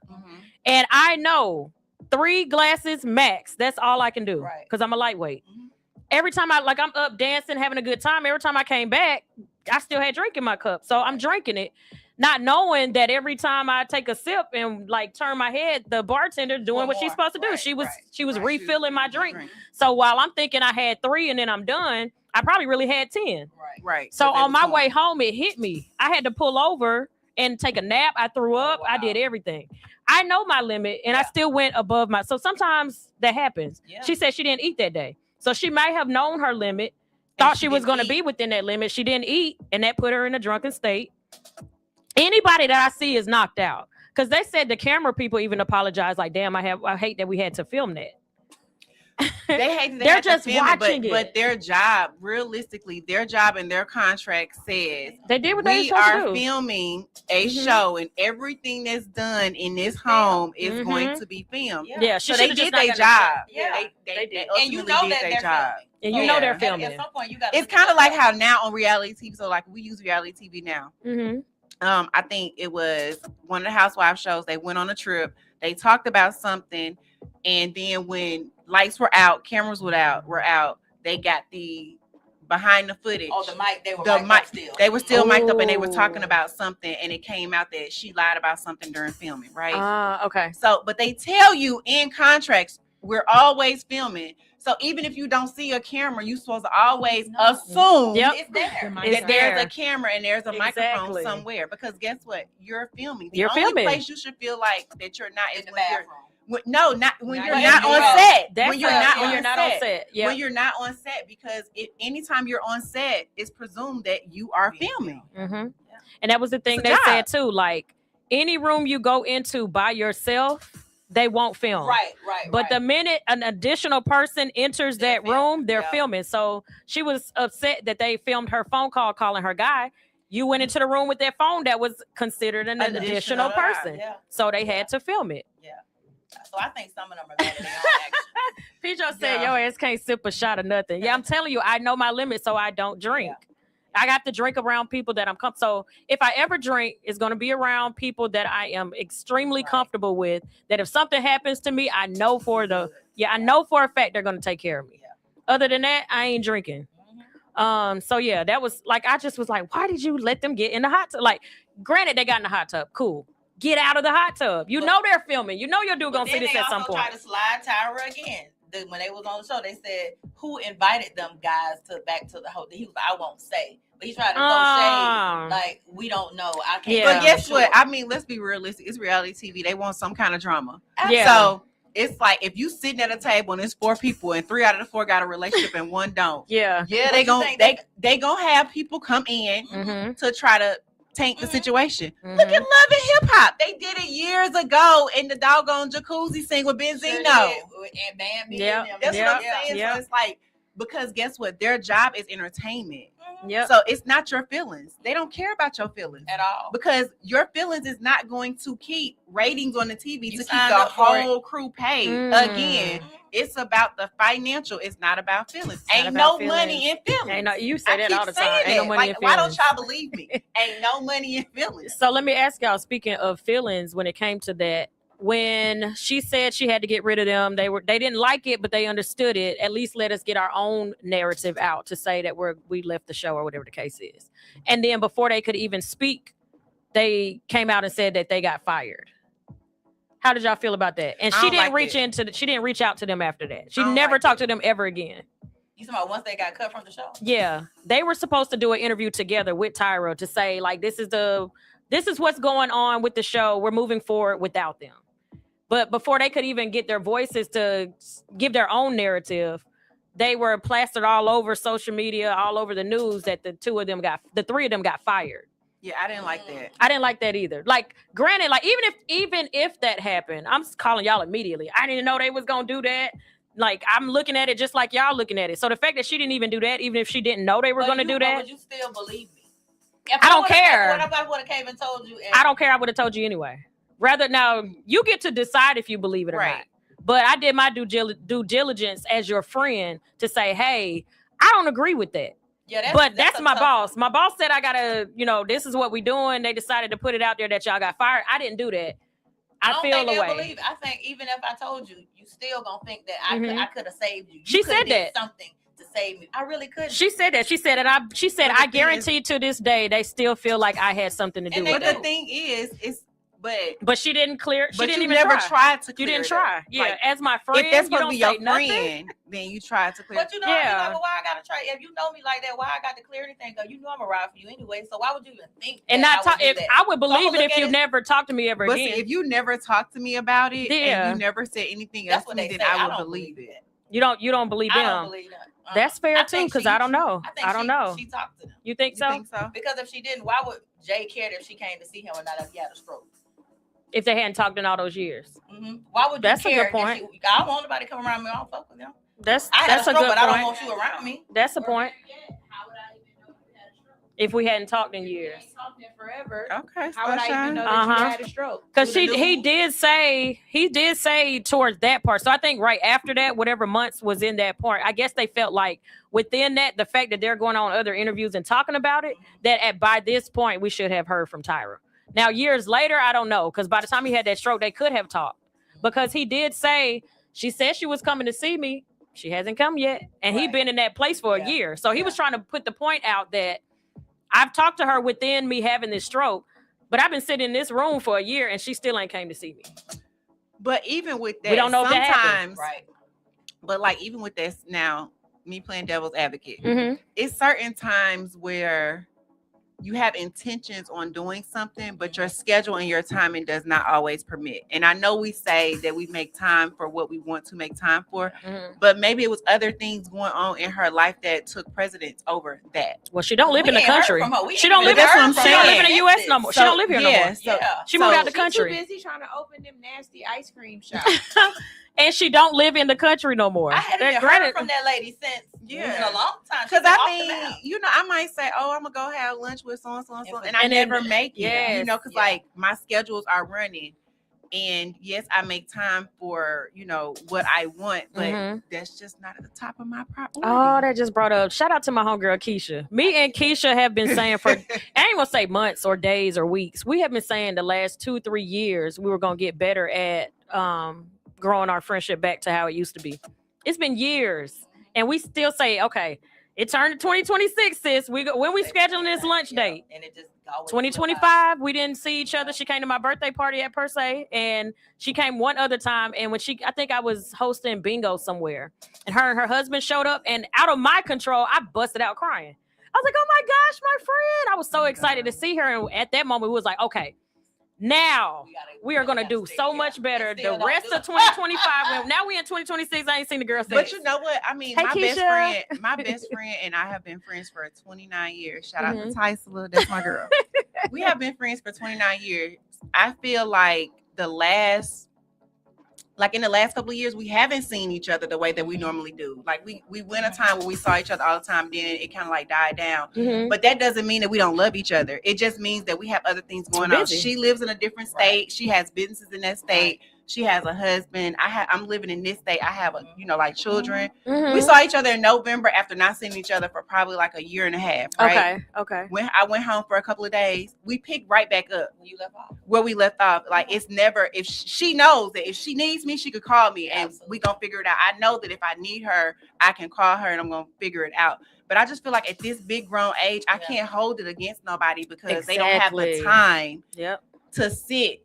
And I know 3 glasses max. That's all I can do because I'm a lightweight. Every time I'm up dancing, having a good time. Every time I came back, I still had drink in my cup. So I'm drinking it, not knowing that every time I take a sip and turn my head, the bartender doing what she's supposed to do. She was refilling my drink. So while I'm thinking I had 3 and then I'm done, I probably really had 10. Right. So on my way home, it hit me. I had to pull over and take a nap. I threw up. I did everything. I know my limit, and I still went above my. So sometimes that happens. She said she didn't eat that day, so she might have known her limit, thought she was going to be within that limit. She didn't eat, and that put her in a drunken state. Anybody that I see is knocked out because they said the camera people even apologized. Like, damn, I hate that we had to film that. They hate. They're just watching it, but their job, realistically, their job and their contract says they did what they supposed to do. We are filming a show, and everything that's done in this home is going to be filmed. Yeah, so they did their job. They did. And you know that they're job. And you know they're filming. At some point, you got. It's kind of like how now on reality TV. So like we use reality TV now. I think it was one of the Housewives shows. They went on a trip. They talked about something, and then when lights were out, cameras were out, they got the behind the footage. Oh, the mic. They were mic'd up still. They were still mic'd up, and they were talking about something, and it came out that she lied about something during filming, right? Okay. So, but they tell you in contracts, we're always filming. So even if you don't see a camera, you're supposed to always assume it's there. that there's a camera and there's a microphone somewhere. Because guess what? You're filming. The only place you should feel like that you're not is in the bathroom. Not when you're not on set. When you're not on set. Yeah. When you're not on set, because anytime you're on set, it's presumed that you are filming. And that was the thing they said too. Like any room you go into by yourself, they won't film. Right. But the minute an additional person enters that room, they're filming. So she was upset that they filmed her phone call calling her guy. You went into the room with that phone that was considered an additional person. So they had to film it. Yeah. So I think some of them are mad at their own action. Pedro said, your ass can't sip a shot of nothing. Yeah, I'm telling you, I know my limit, so I don't drink. I got to drink around people that I'm comfortable. So if I ever drink, it's going to be around people that I am extremely comfortable with. That if something happens to me, I know for a fact they're going to take care of me. Other than that, I ain't drinking. So yeah, that was like, I just was like, why did you let them get in the hot tub? Like, granted, they got in the hot tub. Cool. Get out of the hot tub. You know they're filming. You know your dude gonna see this at some point. They also tried to slide Tyra again. When they was on the show, they said who invited them guys back to the hotel. He was like, I won't say, But he tried to throw shade like we don't know. I can't. But guess what? I mean, let's be realistic. It's reality TV. They want some kind of drama. So it's like if you sitting at a table and there's 4 people and 3 out of the 4 got a relationship and 1 don't. They gonna have people come in to try to tank the situation. Look at Love and Hip Hop. They did it years ago in the doggone jacuzzi scene with Benzino. And Bambi. That's what I'm saying. So it's like, because guess what? Their job is entertainment. So it's not your feelings. They don't care about your feelings at all. Because your feelings is not going to keep ratings on the TV to keep the whole crew paid. Again, it's about the financial. It's not about feelings. Ain't no money in feelings. You say that all the time. Ain't no money in feelings. Why don't y'all believe me? Ain't no money in feelings. So let me ask y'all, speaking of feelings, when it came to that, when she said she had to get rid of them, they didn't like it, but they understood it. At least let us get our own narrative out to say that we left the show or whatever the case is. And then before they could even speak, they came out and said that they got fired. How did y'all feel about that? And she didn't she didn't reach out to them after that. She never talked to them ever again. You talking about once they got cut from the show? Yeah, they were supposed to do an interview together with Tyra to say like, this is what's going on with the show. We're moving forward without them. But before they could even get their voices to give their own narrative, they were plastered all over social media, all over the news that the 3 of them got fired. Yeah, I didn't like that. I didn't like that either. Like, granted, like even if that happened, I'm calling y'all immediately. I didn't know they was gonna do that. Like, I'm looking at it just like y'all looking at it. So the fact that she didn't even do that, even if she didn't know they were gonna do that, would you still believe me? I don't care. What if I would have came and told you? I don't care. I would have told you anyway. Rather, now you get to decide if you believe it or not. But I did my due diligence as your friend to say, hey, I don't agree with that. Yeah, that's my boss. My boss said I gotta, this is what we doing. They decided to put it out there that y'all got fired. I didn't do that. I feel the way. I think even if I told you, you still gonna think that I could have saved you. She said that something to save me. I really couldn't. She said that. She said I guarantee to this day they still feel like I had something to do with it. But the thing is But she didn't clear. She didn't even never try. tried to. You didn't try. Yeah, like, as my friend, if that's supposed to be your nothing. friend, then you tried to clear. But you know, well, why I gotta try? If you know me like that, why I got to clear anything? Because you know I'm a ride for you anyway. So why would you even think? And not talk. I would believe it if you never talked to me ever again. See, if you never talked to me about it, and you never said anything else to me, then I would believe it. You don't believe them. I don't believe that. That's fair too, because I don't know. I don't know. She talked to them. You think so? Because if she didn't, why would Jay care if she came to see him or not if he had a stroke? If they hadn't talked in all those years. Why would you That's care? A good point. I don't want nobody come around me. I don't fuck with them. That's a good but point. I don't want you around me. That's a point. How would I even know you had a stroke? If we hadn't talked in years. Talked in forever. Okay. How would I even know that you had a stroke? Because he did say towards that part. So I think right after that, whatever months was in that part, I guess they felt like within that, the fact that they're going on other interviews and talking about it, that by this point we should have heard from Tyra. Now, years later, I don't know, because by the time he had that stroke, they could have talked. Because he did say, she said she was coming to see me. She hasn't come yet. And he'd been in that place for a year. So he was trying to put the point out that I've talked to her within me having this stroke, but I've been sitting in this room for a year and she still ain't came to see me. But even with that, we don't know sometimes, if that happens. Right. But like even with this now, me playing devil's advocate, it's certain times where you have intentions on doing something, but your schedule and your timing does not always permit. And I know we say that we make time for what we want to make time for, but maybe it was other things going on in her life that took precedence over that. Well, she don't live in the country. She don't live in the U.S. no more. She don't live here no more. She moved out the country. She's too busy trying to open them nasty ice cream shops. And she don't live in the country no more. I haven't heard from that lady since in a long time. Because I mean, I might say, oh, I'm gonna go have lunch with so and so, and I never make it. Because like my schedules are running, and yes, I make time for what I want, but that's just not at the top of my priority. Oh, that just brought up. Shout out to my homegirl Keisha. Me and Keisha have been saying for I ain't gonna say months or days or weeks. We have been saying the last 2-3 years we were gonna get better at growing our friendship back to how it used to be. It's been years, and we still say, okay, it turned to 2026, sis. When we scheduling this lunch date, and it just 2025, we didn't see each other. She came to my birthday party at Per Se, and she came one other time. And when I think I was hosting bingo somewhere, and her husband showed up, and out of my control, I busted out crying. I was like, oh my gosh, my friend. I was so excited to see her. And at that moment, we was like, okay, now we are going to do so much better the rest of 2025. Now we in 2026. I ain't seen the girl since. But you know what? I mean, Hey, my best friend and I have been friends for 29 years. Shout out to Tysela. That's my girl. We have been friends for 29 years. I feel like in the last couple of years, we haven't seen each other the way that we normally do. Like we went a time where we saw each other all the time, then it kind of like died down. But that doesn't mean that we don't love each other. It just means that we have other things going on. She lives in a different state. She has businesses in that state. She has a husband. I'm living in this state. I have children. We saw each other in November after not seeing each other for probably like a year and a half. Right? Okay. When I went home for a couple of days, we picked right back up When you left off. where we left off. Like it's never, if she knows that if she needs me, she could call me and we gonna figure it out. I know that if I need her, I can call her and I'm gonna figure it out. But I just feel like at this big grown age, I can't hold it against nobody because they don't have the time to sit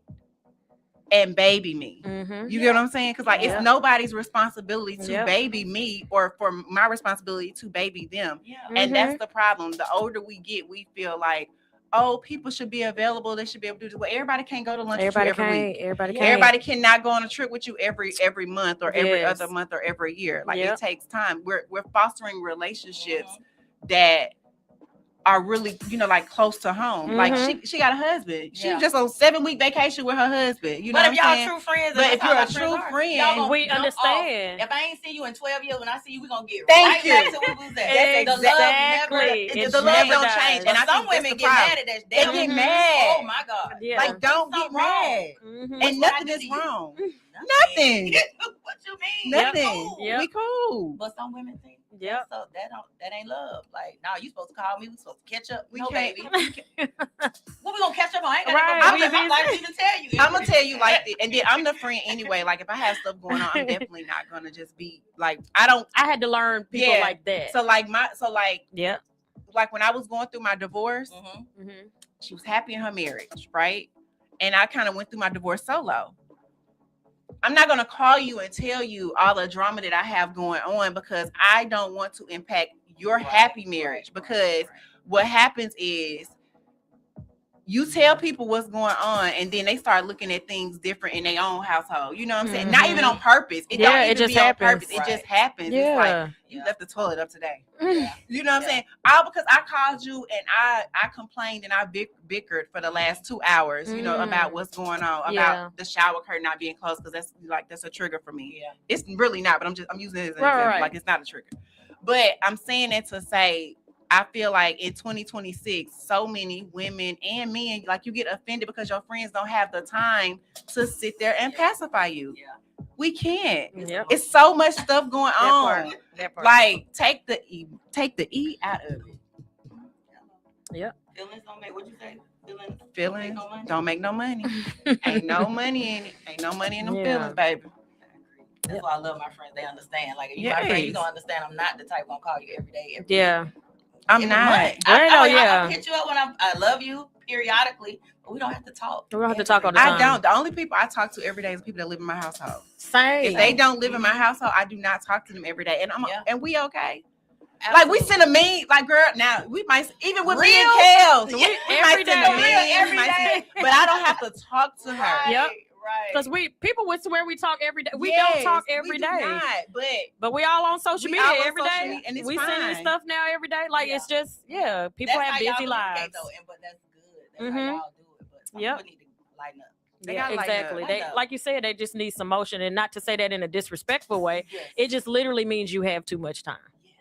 and baby me. You get what I'm saying? Because it's nobody's responsibility to baby me or for my responsibility to baby them. And that's the problem. The older we get, we feel like, oh, people should be available. They should be able to do well. Everybody can't go to lunch with you every week. Everybody cannot go on a trip with you every month or every other month or every year. Like it takes time. We're fostering relationships that are really, like close to home. Like she got a husband. She's just on 7-week vacation with her husband. But if y'all true friends, but if you're a true friend, we understand. If I ain't see you in 12 years, when I see you, we're gonna get back to where we was at. The love don't change. And some women get mad at that. They get mad. Oh my God. Like don't get mad. And nothing is wrong. Nothing. What you mean? Nothing. Yep. We cool. But some women think. Yep. So that ain't love. Like, no, you supposed to call me. We supposed to catch up. We No, can't. baby. What we gonna catch up on? I ain't Right. I'm like to even tell you. I'm gonna tell you like this, and then I'm the friend anyway. Like if I have stuff going on, I'm definitely not gonna just be like I had to learn people like that. So like like when I was going through my divorce, she was happy in her marriage, right? And I kind of went through my divorce solo. I'm not going to call you and tell you all the drama that I have going on because I don't want to impact your happy marriage. Because what happens is you tell people what's going on and then they start looking at things different in their own household. You know what I'm saying? Not even on purpose. It don't even be on purpose. It just happens. It's like you left the toilet up today. You know what I'm saying? All because I called you and I complained and I bickered for the last 2 hours, about what's going on, about the shower curtain not being closed because that's a trigger for me. It's really not, but I'm using it as an example. Like it's not a trigger. But I'm saying that to say I feel like in 2026, so many women and men, like you get offended because your friends don't have the time to sit there and pacify you. We can't. It's so much stuff going on. That part. Like take the E out of it. Feelings don't make what you say. Feelings don't make no money. Ain't no money in it. Ain't no money in them feelings, baby. That's why I love my friends. They understand. Like if you my friend, you gonna understand. I'm not the type gonna call you every day. I'm not. I hit you up when I love you periodically, but we don't have to talk. We don't have to talk all the time. I don't. The only people I talk to every day is people that live in my household. Same. If they don't live in my household, I do not talk to them every day. And and we okay. Absolutely. Like we send a meme, like girl. Now we might even with me and Kels, we might send a meme every day. But I don't have to talk to her. Yep. Right. Because people would swear we talk every day. We don't talk every day. Not, but we all on social media every day. And it's we fine. sending stuff now every day. Like it's just people have busy lives. But that's good. That's how y'all do it. But some people need to lighten up. Exactly. They, like you said, they just need some motion, and not to say that in a disrespectful way. Yes. It just literally means you have too much time.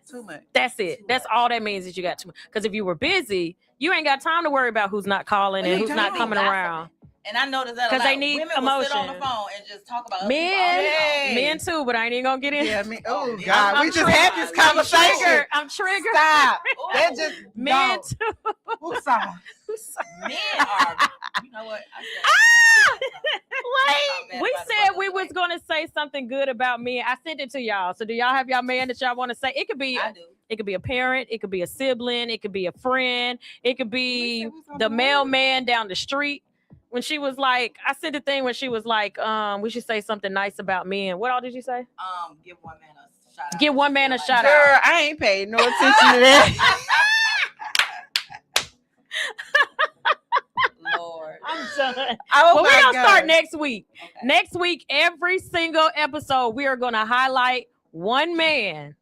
Too much. That's it. That's all that means is you got too much. Because if you were busy, you ain't got time to worry about who's not calling and who's not coming around. And I noticed that because they need women emotion. Will sit on the phone and just talk about men too, but I ain't even gonna get in. Yeah, oh God, we just had this conversation. I'm triggered. Stop. That just men too. Who's sorry? Men are. You know what? Wait, we said we was gonna say something good about men. I sent it to y'all. So do y'all have y'all man that y'all want to say? It could be. I do. It could be a parent. It could be a sibling. It could be a friend. It could be the mailman down the street. When she was like, I sent a thing when she was like, we should say something nice about men. What all did you say? Give one man a shout out. Give one man a shout out. Girl, I ain't paid no attention to that. Oh Well, we're my gonna start God. next week. Okay. Next week, every single episode, we are gonna highlight one man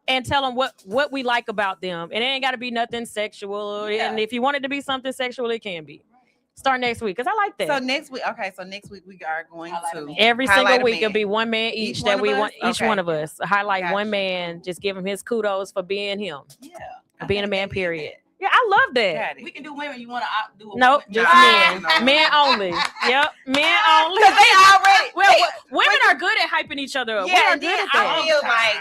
and tell them what we like about them. And it ain't got to be nothing sexual. Yeah. And if you want it to be something sexual, it can be. Start next week because I like that. So next week, we are going Highlight a to man. Every highlight single a week, man. it'll be one man Each each one that of we us? want. Each Okay. one of us highlight Gotcha. one man. Just give him his kudos for being him, Yeah. for being a think man. they need Period. that. Yeah, I love that. Got it. We can do women. You want to do a Nope, woman? just Nah, men. no. Men only. Yep, men only. Because they already. Well, women are good at hyping each other up. Yeah, we are and good then at that. I feel like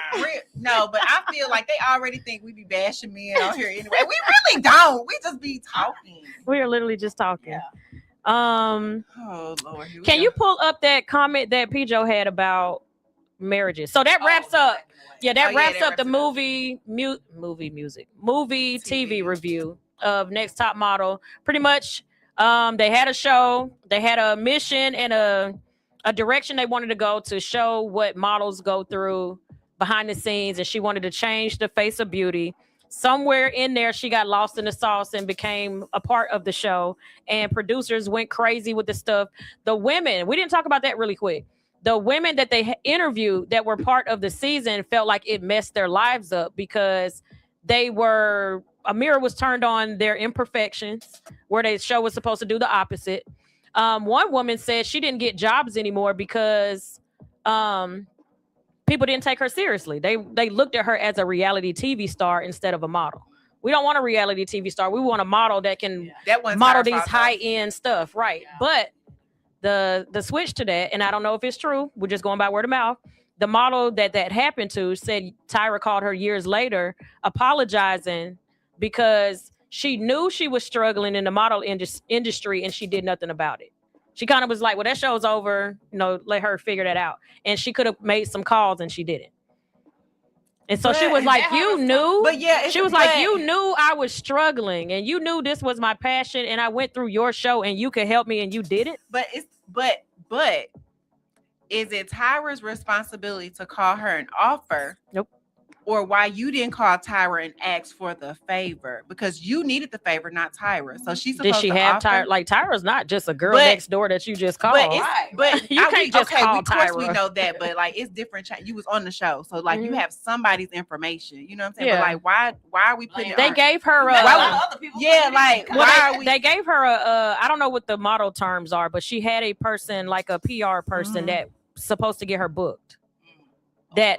but I feel like they already think we be bashing men on here anyway. We really don't. We just be talking. We are literally just talking. Yeah. Oh Lord. Here we Can go. you pull up that comment that Pijo had about marriages? So that wraps up. Yeah, that Oh, yeah, wraps that up the wraps movie TV TV. review of Next Top Model. Pretty much, they had a show, they had a mission and a direction they wanted to go to show what models go through behind the scenes, and she wanted to change the face of beauty. Somewhere in there, she got lost in the sauce and became a part of the show. And producers went crazy with the stuff. The women, we didn't talk about that really quick. The women that they interviewed that were part of the season felt like it messed their lives up because a mirror was turned on their imperfections, where the show was supposed to do the opposite. One woman said she didn't get jobs anymore because people didn't take her seriously. They looked at her as a reality TV star instead of a model. We don't want a reality TV star. We want a model that can That one's model our these fault, though. high-end stuff, right? Yeah. But the switch to that, and I don't know if it's true, we're just going by word of mouth. The model that happened to said Tyra called her years later apologizing because she knew she was struggling in the model industry and she did nothing about it. She kind of was like, well, that show's over, let her figure that out. And she could have made some calls and she didn't. And so she But was is like, that you how knew. But yeah, She was like, you knew I was struggling and you knew this was my passion and I went through your show and you could help me and you didn't. But is it Tyra's responsibility to call her an offer? Nope. Or why you didn't call Tyra and ask for the favor? Because you needed the favor, not Tyra. So she's supposed Did she to have offer. Tyra? Like Tyra's not just a girl But- next door that you just called. But Right. You can't just call of course we Tyra. know that, but like it's different. You was on the show, so like you Mhm. have somebody's information. You know what I'm saying? Yeah. But like, why are we putting? Like, They it on- gave her Why Why other people? Yeah, like, well, why are we? they gave her I don't know what the model terms are, but she had a person, like a PR person, Mhm. that supposed to get her booked. That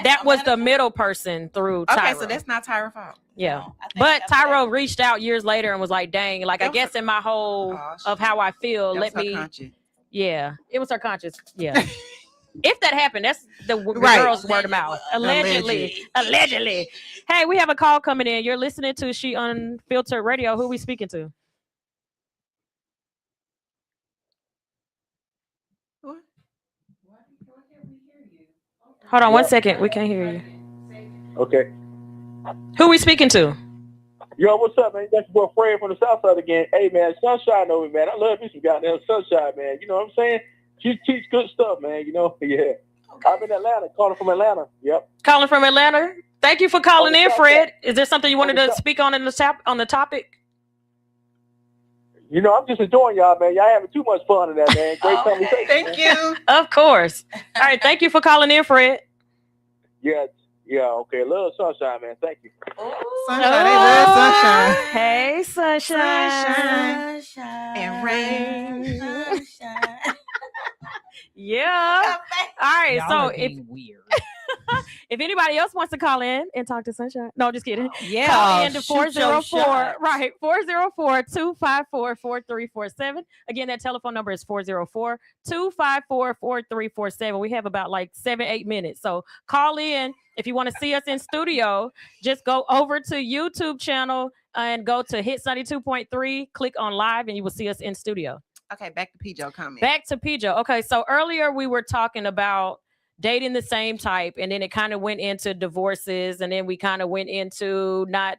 That was the middle person through Tyra. Okay, so that's not Tyra's fault. yeah. But Tyra reached out years later and was like, dang, like, I That was guess in my whole Oh, of shit. how I feel, That let was her me, conscience. yeah, it was her conscience. Yeah. If that happened, that's the Right. girl's word of mouth. Allegedly. Hey, we have a call coming in. You're listening to She Unfiltered Radio. Who are we speaking to? What? Hold on 1 second. We can't hear you. Okay. Who we speaking to? Yo, what's up, man? That's your boy Fred from the South Side again. Hey, man, sunshine over, man. I love me some goddamn sunshine, man. You know what I'm saying? She teach good stuff, man. You know, yeah. I'm in Atlanta, calling from Atlanta. Yep. Calling from Atlanta. Thank you for calling in, South Fred. Side. Is there something you wanted On the to South- speak on on the topic? You know, I'm just enjoying y'all, man. Y'all having too much fun in that, man. Great Okay. conversation. Thank you. Of course. All right. Thank you for calling in, Fred. Yeah, okay. Love sunshine, man. Thank you. Sunshine. They love sunshine. Hey, sunshine. Sunshine And rain. Sunshine. Yeah. All right. Y'all So are if being weird. if anybody else wants to call in and talk to Sunshine, no, just kidding. Yeah. Call in to shoot your 404, shot. right, 404-254-4347. Again, that telephone number is 404-254-4347. We have about like 7-8 minutes. So call in. If you want to see us in studio, just go over to YouTube channel and go to Hits 92.3, click on live, and you will see us in studio. Okay, back to Pijo comment. Back to Pijo. Okay, so earlier we were talking about dating the same type, and then it kind of went into divorces, and then we kind of went into not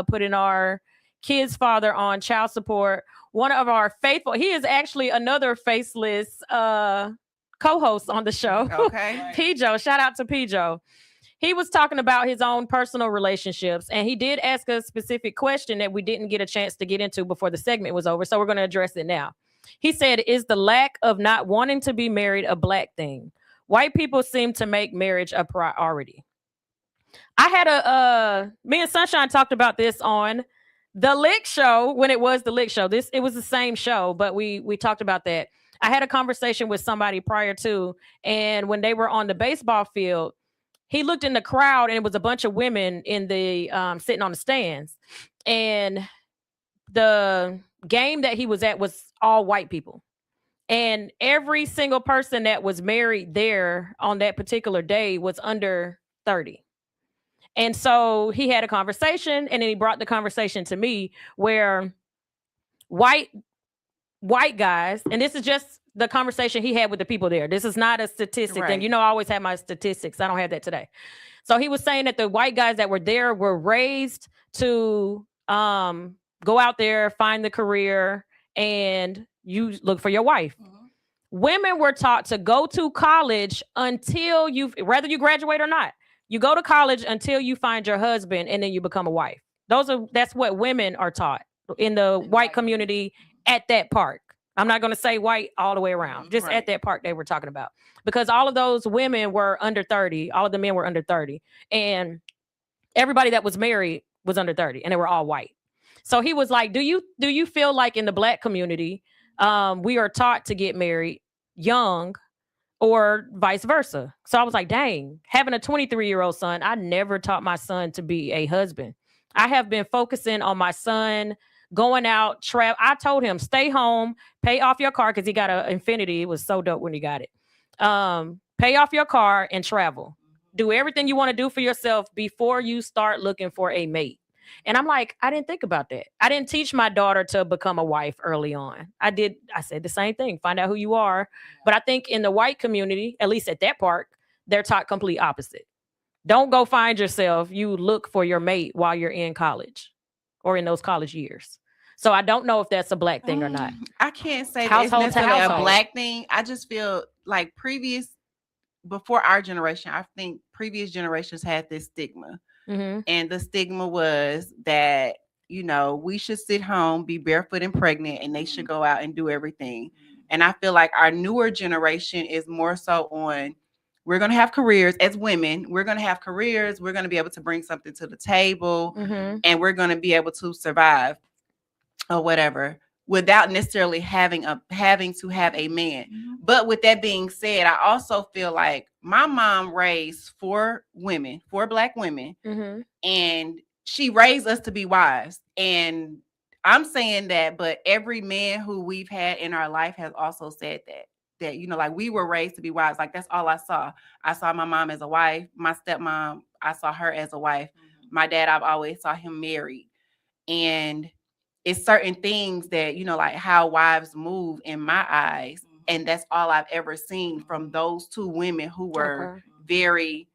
putting our kid's father on child support. One of our faithful, he is actually another faceless co-host on the show. Okay. Pijo, shout out to Pijo. He was talking about his own personal relationships, and he did ask a specific question that we didn't get a chance to get into before the segment was over, so we're going to address it now. He said, "Is the lack of not wanting to be married a black thing? White people seem to make marriage a priority." I had me and Sunshine talked about this on the Lick Show when it was the Lick Show. It was the same show, but we talked about that. I had a conversation with somebody prior to, and when they were on the baseball field, he looked in the crowd and it was a bunch of women in the sitting on the stands, and the game that he was at was all white people. And every single person that was married there on that particular day was under 30. And so he had a conversation, and then he brought the conversation to me where white guys, and this is just the conversation he had with the people there. This is not a statistic. Right. And I always have my statistics. I don't have that today. So he was saying that the white guys that were there were raised to go out there, find the career, and you look for your wife. Women were taught to go to college until whether you graduate or not. You go to college until you find your husband, and then you become a wife. That's what women are taught in the white community at that park. I'm not going to say white all the way around, just at that park they were talking about, because all of those women were under 30. All of the men were under 30, and everybody that was married was under 30, and they were all white. So he was like, do you feel like in the black community, we are taught to get married young, or vice versa? So I was like, dang, having a 23-year-old son, I never taught my son to be a husband. I have been focusing on my son going out, travel. I told him, stay home, pay off your car, because he got an Infinity. It was so dope when he got it. Pay off your car and travel. Do everything you want to do for yourself before you start looking for a mate. And I'm like, I didn't think about that. I didn't teach my daughter to become a wife early on. I said the same thing. Find out who you are. But I think in the white community, at least at that park, they're taught complete opposite. Don't go find yourself. You look for your mate while you're in college or in those college years. So I don't know if that's a black thing or not. I can't say Household that it's necessarily household. a black thing. I just feel like before our generation, I think previous generations had this stigma. Mm-hmm. And the stigma was that, we should sit home, be barefoot and pregnant, and they should go out and do everything. And I feel like our newer generation is more so on, we're going to have careers as women. We're going to have careers. We're going to be able to bring something to the table, and we're going to be able to survive or whatever without necessarily having to have a man. But with that being said, I also feel like my mom raised 4 black women, and she raised us to be wives. And I'm saying that, but every man who we've had in our life has also said that, like, we were raised to be wives. Like, that's all I saw. I saw my mom as a wife. My stepmom, I saw her as a wife. My dad, I've always saw him married. And it's certain things that, like how wives move in my eyes. And that's all I've ever seen from those 2 women who were very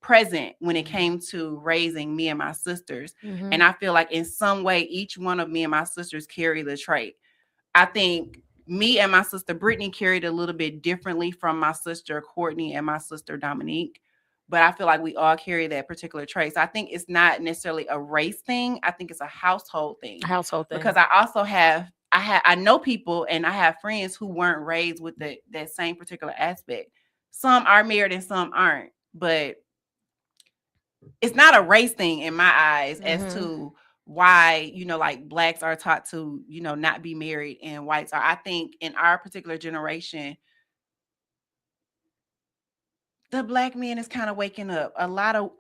present when it came to raising me and my sisters. And I feel like in some way, each one of me and my sisters carry the trait. I think me and my sister Brittany carried a little bit differently from my sister Courtney and my sister Dominique. But I feel like we all carry that particular trait. So I think it's not necessarily a race thing. I think it's a household thing. Because I also I know people, and I have friends who weren't raised with that same particular aspect. Some are married and some aren't. But it's not a race thing in my eyes as to why, like blacks are taught to, not be married and whites are. I think in our particular generation, the black man is kind of waking up. A lot of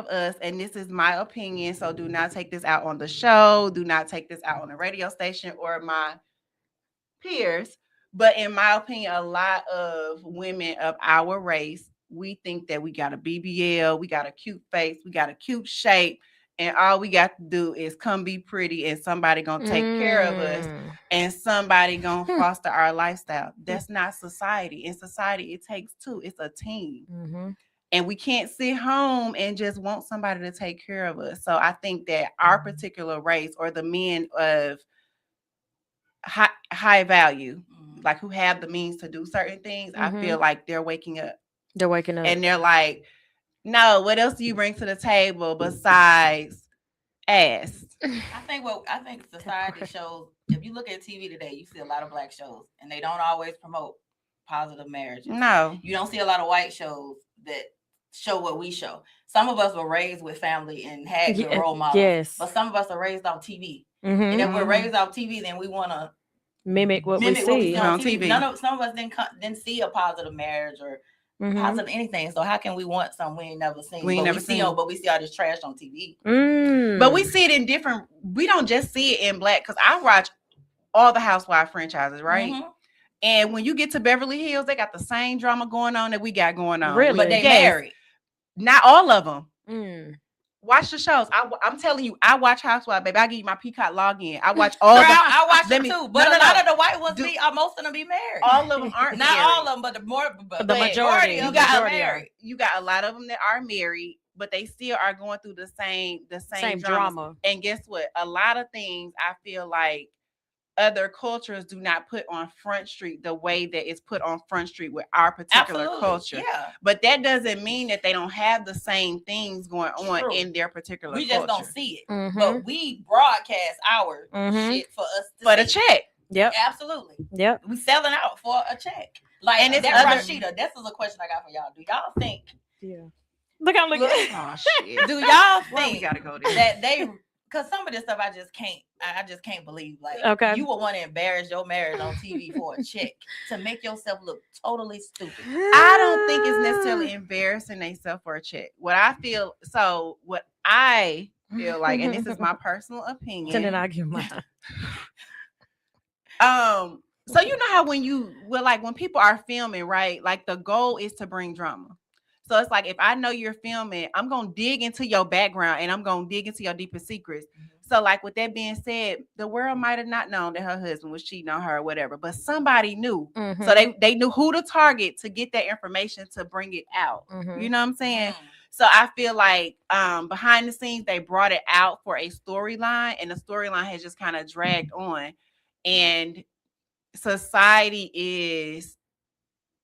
us, and this is my opinion, so do not take this out on the show, do not take this out on the radio station or my peers. But in my opinion, a lot of women of our race, we think that we got a BBL, we got a cute face, we got a cute shape, and all we got to do is come be pretty, and somebody gonna take care of us, and somebody gonna foster our lifestyle. That's not society. In society, it takes 2. It's a team. And we can't sit home and just want somebody to take care of us. So I think that our particular race, or the men of high value, like who have the means to do certain things, I feel like they're waking up. And they're like, no, what else do you bring to the table besides ass? I think society shows. If you look at TV today, you see a lot of black shows, and they don't always promote positive marriages. No, you don't see a lot of white shows that show what we show. Some of us were raised with family and had good role models. Yes. But some of us are raised off TV. Mm-hmm. And if we're raised off TV, then we want to mimic what we see on TV. Some of us didn't see a positive marriage or positive anything. So how can we want something we ain't never seen? But we see all this trash on TV. But we see it in different. We don't just see it in black, because I watch all the Housewives franchises, right? And when you get to Beverly Hills, they got the same drama going on that we got going on. Really? But they married. Not all of them. Watch the shows. I'm telling you, I watch Housewives, baby. I give you my Peacock login. I watch all. I watch them too. But a lot of the white ones, most of them be married. All of them aren't. Not married. all of them, but the majority. You got married. You got a lot of them that are married, but they still are going through the same drama. And guess what? A lot of things I feel like other cultures do not put on Front Street the way that it's put on Front Street with our particular culture. Yeah. But that doesn't mean that they don't have the same things going on in their particular culture. We just don't see it. But we broadcast our shit for us to for the check. Yep. Absolutely. Yep. We selling out for a check. Like, and it's Rashida. This is a question I got for y'all. Do y'all think? Yeah. Look how oh shit. Do y'all think we gotta go there? that they? Because some of this stuff I just can't believe. Like, you would want to embarrass your marriage on TV for a check to make yourself look totally stupid. I don't think it's necessarily embarrassing themselves for a check. What I feel like, and this is my personal opinion. And then I give mine. So you know how when people are filming, right? Like the goal is to bring drama. So it's like, if I know you're filming, I'm going to dig into your background and I'm going to dig into your deepest secrets. So like, with that being said, the world might have not known that her husband was cheating on her or whatever, but somebody knew. So they knew who to target to get that information to bring it out. You know what I'm saying? So I feel like behind the scenes, they brought it out for a storyline, and the storyline has just kind of dragged on. And society is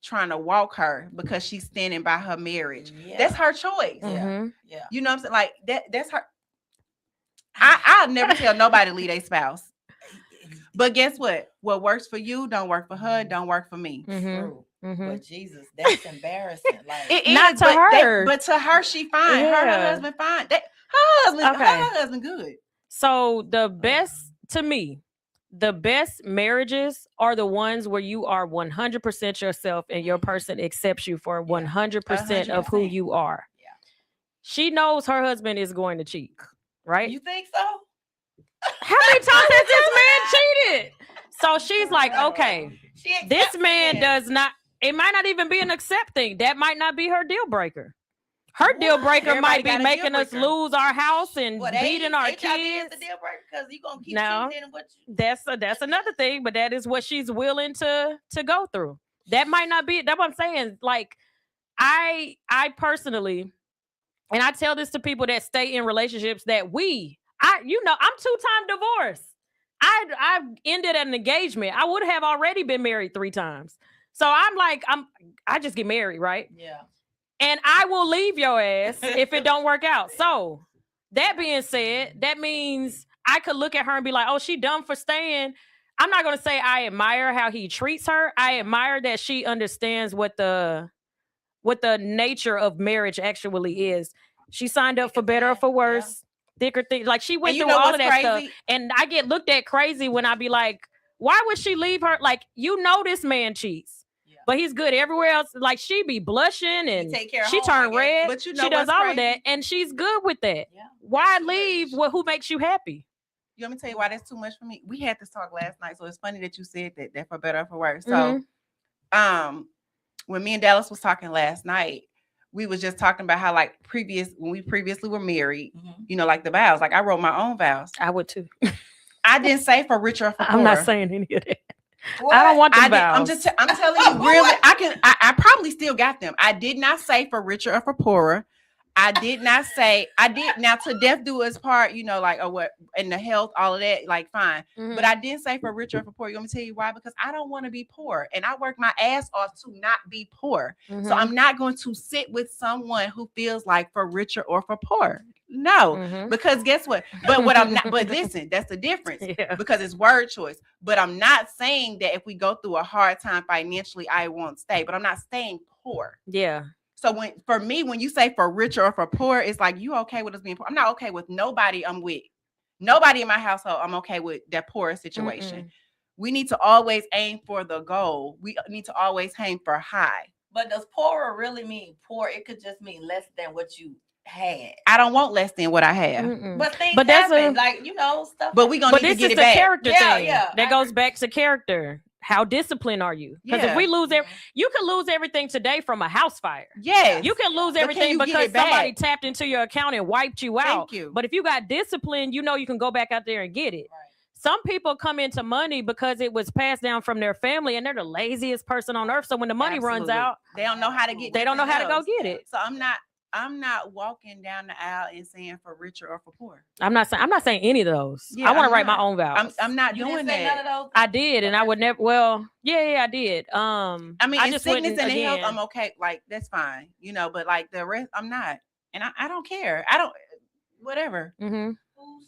trying to walk her because she's standing by her marriage. That's her choice. Yeah. You know what I'm saying? Like that's her. I'll never tell nobody to leave their spouse. But guess what? What works for you don't work for her, don't work for me. True. But Jesus, that's embarrassing. Like, it not is, to her. But to her, she fine. Her husband fine. Her husband good. So the best marriages are the ones where you are 100% yourself and your person accepts you for 100% of who you are. Yeah. She knows her husband is going to cheat, right? You think so? How many times has this man cheated? So she's like, okay, this man does not, it might not even be an accept thing. That might not be her deal breaker. Her deal breaker might be making us lose our house and beating our kids. Is the deal breaker because you gonna keep cheating. That's another thing, but that is what she's willing to go through. That might not be. That's what I'm saying. Like, I personally, and I tell this to people that stay in relationships that I'm 2-time divorced. I've ended an engagement. I would have already been married 3 times. So I'm like, I just get married, right? Yeah. And I will leave your ass if it don't work out. So that being said, that means I could look at her and be like, oh, she dumb for staying. I'm not going to say I admire how he treats her. I admire that she understands what the nature of marriage actually is. She signed up for better or for worse, thicker things. Like, she went through all of that stuff. And I get looked at crazy when I be like, why would she leave her? Like, this man cheats. But he's good everywhere else. Like, she be blushing and she turn red. But she does all of that, and she's good with that. Yeah. Why leave? Who makes you happy? You want me to tell you why that's too much for me? We had this talk last night, so it's funny that you said that for better or for worse. So, when me and Dallas was talking last night, we was just talking about how, like, when we previously were married, like the vows. Like, I wrote my own vows. I would too. I didn't say for richer or for poorer. I'm not saying any of that. What? I don't want the vows. I'm telling you, really, I probably still got them. I did not say for richer or for poorer. I did not say, now to death do us part, like, or what, and the health, all of that, like, fine. But I didn't say for richer or for poor. You want me to tell you why? Because I don't want to be poor, and I work my ass off to not be poor. So I'm not going to sit with someone who feels like for richer or for poor. No, because guess what? But what I'm not, but listen, that's the difference because it's word choice. But I'm not saying that if we go through a hard time financially, I won't stay, but I'm not staying poor. Yeah. So for me, when you say for richer or for poor, it's like, you okay with us being poor? I'm not okay with nobody I'm with. Nobody in my household, I'm okay with that poor situation. We need to always aim for the goal. We need to always aim for high. But does poorer really mean poor? It could just mean less than what you had. I don't want less than what I have. But things happen, like, stuff. But we gonna need to get it back. Character thing. That goes back to character. How disciplined are you? Because if we lose you can lose everything today from a house fire. Yes. You can lose everything because somebody tapped into your account and wiped you out. Thank you. But if you got discipline, you can go back out there and get it. Right. Some people come into money because it was passed down from their family, and they're the laziest person on earth. So when the money runs out, they don't know how to get. They don't know how to go get it. So I'm not walking down the aisle and saying for richer or for poor. I'm not saying any of those. I want to write my own vows. I'm not doing that. None of those? I did, and I would never. Well, yeah, I did. I mean, in sickness and in health, I'm okay. Like, that's fine, but like the rest, I'm not, and I don't care. I don't, whatever. Food,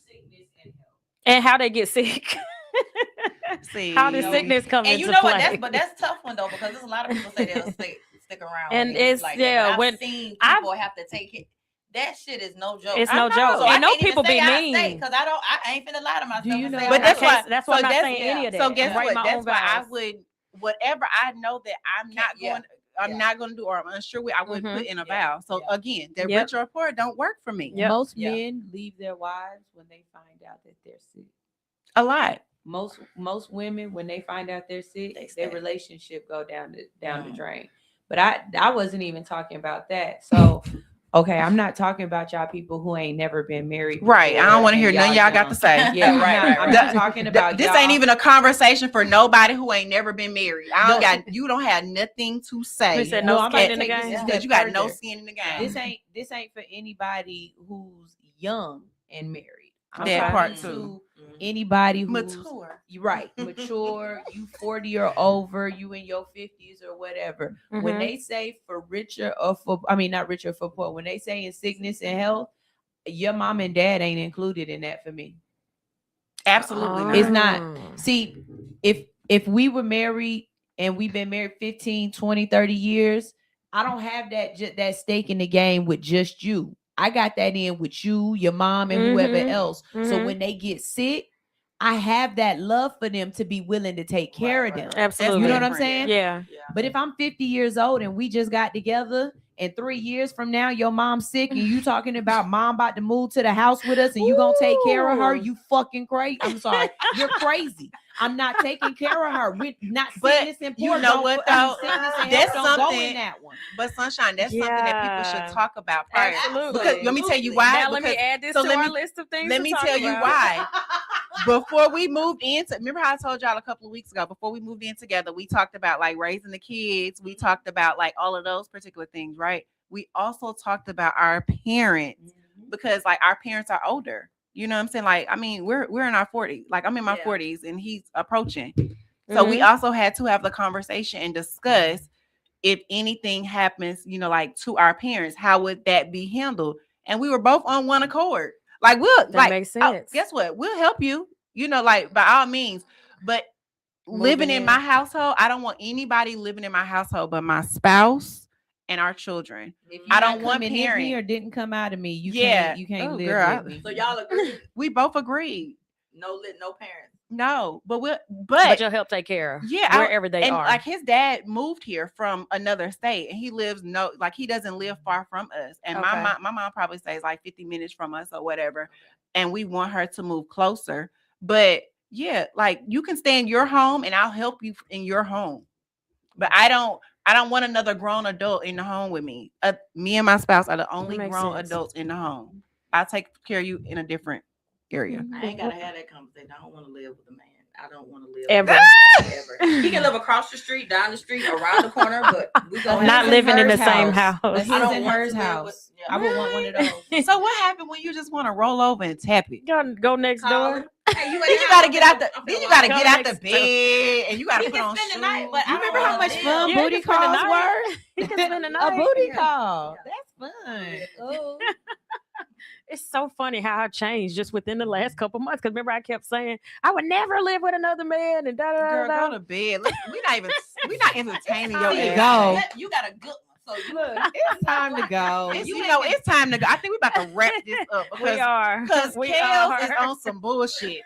sickness, and health. And how they get sick. See, how does sickness come into play? And what? That's tough one though, because there's a lot of people say they'll stick around. And it's like when I've seen people have to take it. That shit is no joke. It's no joke. So and no people be mean. Because I ain't finna lie to myself. Do you know? But that's why I'm not saying any of that. So guess what? That's why I vows. would, whatever I know that I'm not going to do, or I'm unsure with, I would put in a vow. So again, that rich or poor don't work for me. Most men leave their wives when they find out that they're sick. A lot. Most women, when they find out they're sick, their relationship go down the drain. But I wasn't even talking about that. So okay, I'm not talking about y'all people who ain't never been married. Right. I don't want to hear none y'all got to say. Yeah, right. I'm not talking about this. Ain't even a conversation for nobody who ain't never been married. You don't have nothing to say. We said no skin in the game. Because you got no skin in the game. This ain't for anybody who's young and married. That part too. Anybody who's mature, mature, you 40 or over, you in your 50s or whatever. When they say for richer or not richer for poor, when they say in sickness and health, your mom and dad ain't included in that for me. Absolutely not. It's not. See, if we were married and we've been married 15, 20, 30 years, I don't have that stake in the game with just you. I got that in with you, your mom, and whoever else. So when they get sick, I have that love for them to be willing to take care of them. Absolutely. You know what I'm saying? Yeah. But if I'm 50 years old and we just got together, and 3 years from now your mom's sick and you talking about mom about to move to the house with us and you gonna take care of her, you fucking crazy. I'm sorry, you're crazy. I'm not taking care of her. We're not sickness and poor. You know what though? That's something. Go in that one. But Sunshine, that's something that people should talk about prior. Absolutely. Because let me tell you why. Now let me add this to our list of things. Let me tell you why. Before we moved in, remember how I told y'all a couple of weeks ago, before we moved in together, we talked about like raising the kids. We talked about like all of those particular things, right? We also talked about our parents because like our parents are older. You know what I'm saying? Like, I mean, we're in our 40s. Like I'm in my 40s and he's approaching. So we also had to have the conversation and discuss if anything happens, like to our parents, how would that be handled? And we were both on one accord. Like that makes sense. Guess what? We'll help you, like by all means. But living in my household, I don't want anybody living in my household but my spouse and our children. I don't want parents or didn't come out of me. You can't live with me. So y'all agree? We both agreed. No parents. No, but you'll help take care of wherever they are. Like his dad moved here from another state, and he lives he doesn't live far from us. And my mom probably stays like 50 minutes from us or whatever. And we want her to move closer. But yeah, like you can stay in your home, and I'll help you in your home. But I don't want another grown adult in the home with me. Me and my spouse are the only grown adults in the home. I'll take care of you in a different area. I ain't gotta have that conversation. I don't want to live with a man. I don't want to live ever. He can live across the street, down the street, around the corner, but we gonna not living in the same house. But he's in her house. I would want one of those. So what happened when you just want to roll over and tap it? Go next door. Hey, you gotta get out the bed and you gotta put on shoes. But you remember how much fun booty calls were? You can spend the night. A booty call. That's fun. Oh. It's so funny how I changed just within the last couple months. Because remember, I kept saying I would never live with another man and da da Girl, da. go to bed. Look, we not entertaining your Time to ass. go. You got a good one. So you Look, it's time to go. It's time to go. I think we about to wrap this up We are. because We Kels are. is on some bullshit.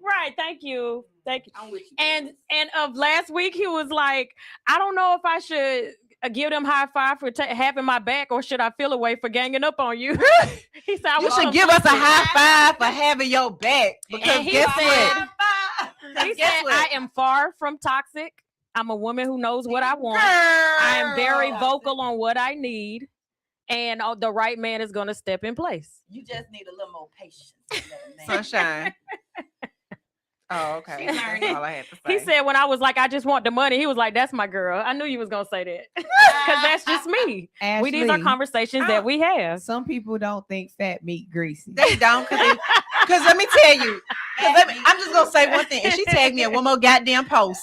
Right. Thank you. Thank you. I'm with you. And of last week, he was like, I don't know if I should give them high five for having my back, or should I feel away for ganging up on you? He said, You should give us a high five for having your back. Because And he guess said, what? he Guess said, what? I am far from toxic. I'm a woman who knows what I want. Girl. I am very vocal on what I need. And the right man is going to step in place. You just need a little more patience. Sunshine. Oh, okay. She's learning. That's all I had to say. He said when I was like, I just want the money, he was like, that's my girl. I knew you was going to say that. Because that's just me. These are Ashley, conversations that we have. some people don't think fat meat greasy. They don't, because let me tell you. I'm just going to say one thing. If she tagged me in one more goddamn post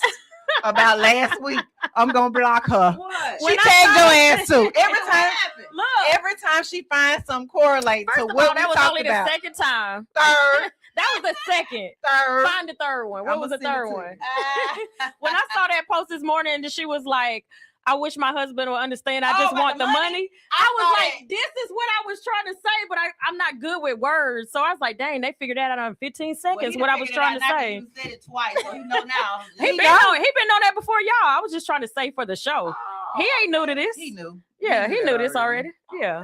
about last week, I'm going to block her. What? She When I tagged saw your it- ass too. Look, Every time she finds some correlate first to of all, what we that was talked only about. the second time. Third. That was the second. Find the third one. What I'ma was the send it third to one? you. When I saw that post this morning, and she was like, I wish my husband would understand. I just about want the the money? money. I I was saw like, this is what I was trying to say, but I'm not good with words. So I was like, dang, they figured that out in 15 seconds what I was trying to say. You said it twice, so you know now. He been on that before y'all. I was just trying to say for the show. He ain't new to this. He knew. Yeah, he knew that this already. Yeah.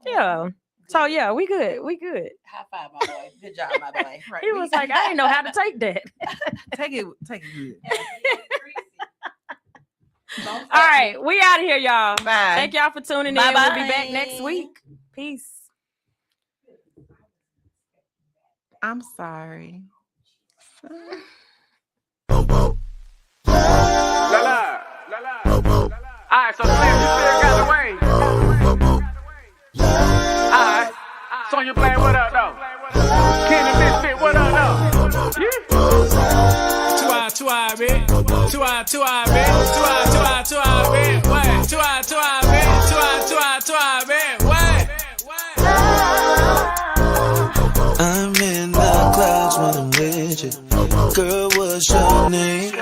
Yeah. So yeah, we good. We good. High five, my boy. Good job, my boy. Right. He was like, I didn't know how to take that. Take it good. All right, we out of here, y'all. Bye. Thank y'all for tuning in. Bye-bye. We'll be back next week. Peace. I'm sorry. Alright, so Slim, you still got the way. Alright, Sonya playing what up though? Kenny Misfit, what up though? Yeah. 2 eye, bitch. 2 eye, bitch. 2 eye, bitch. What? 2 eye, bitch. 2 eye, bitch. What? I'm in the clouds when I'm with you. Girl, what's your name?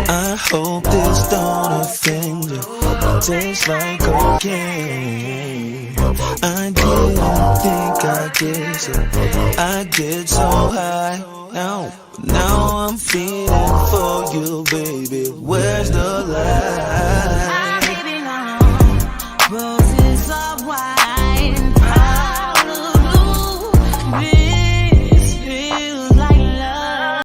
I hope this don't offend you. Tastes like cocaine. I didn't think I'd get you. I get so high. Now I'm feeling for you, baby. Where's the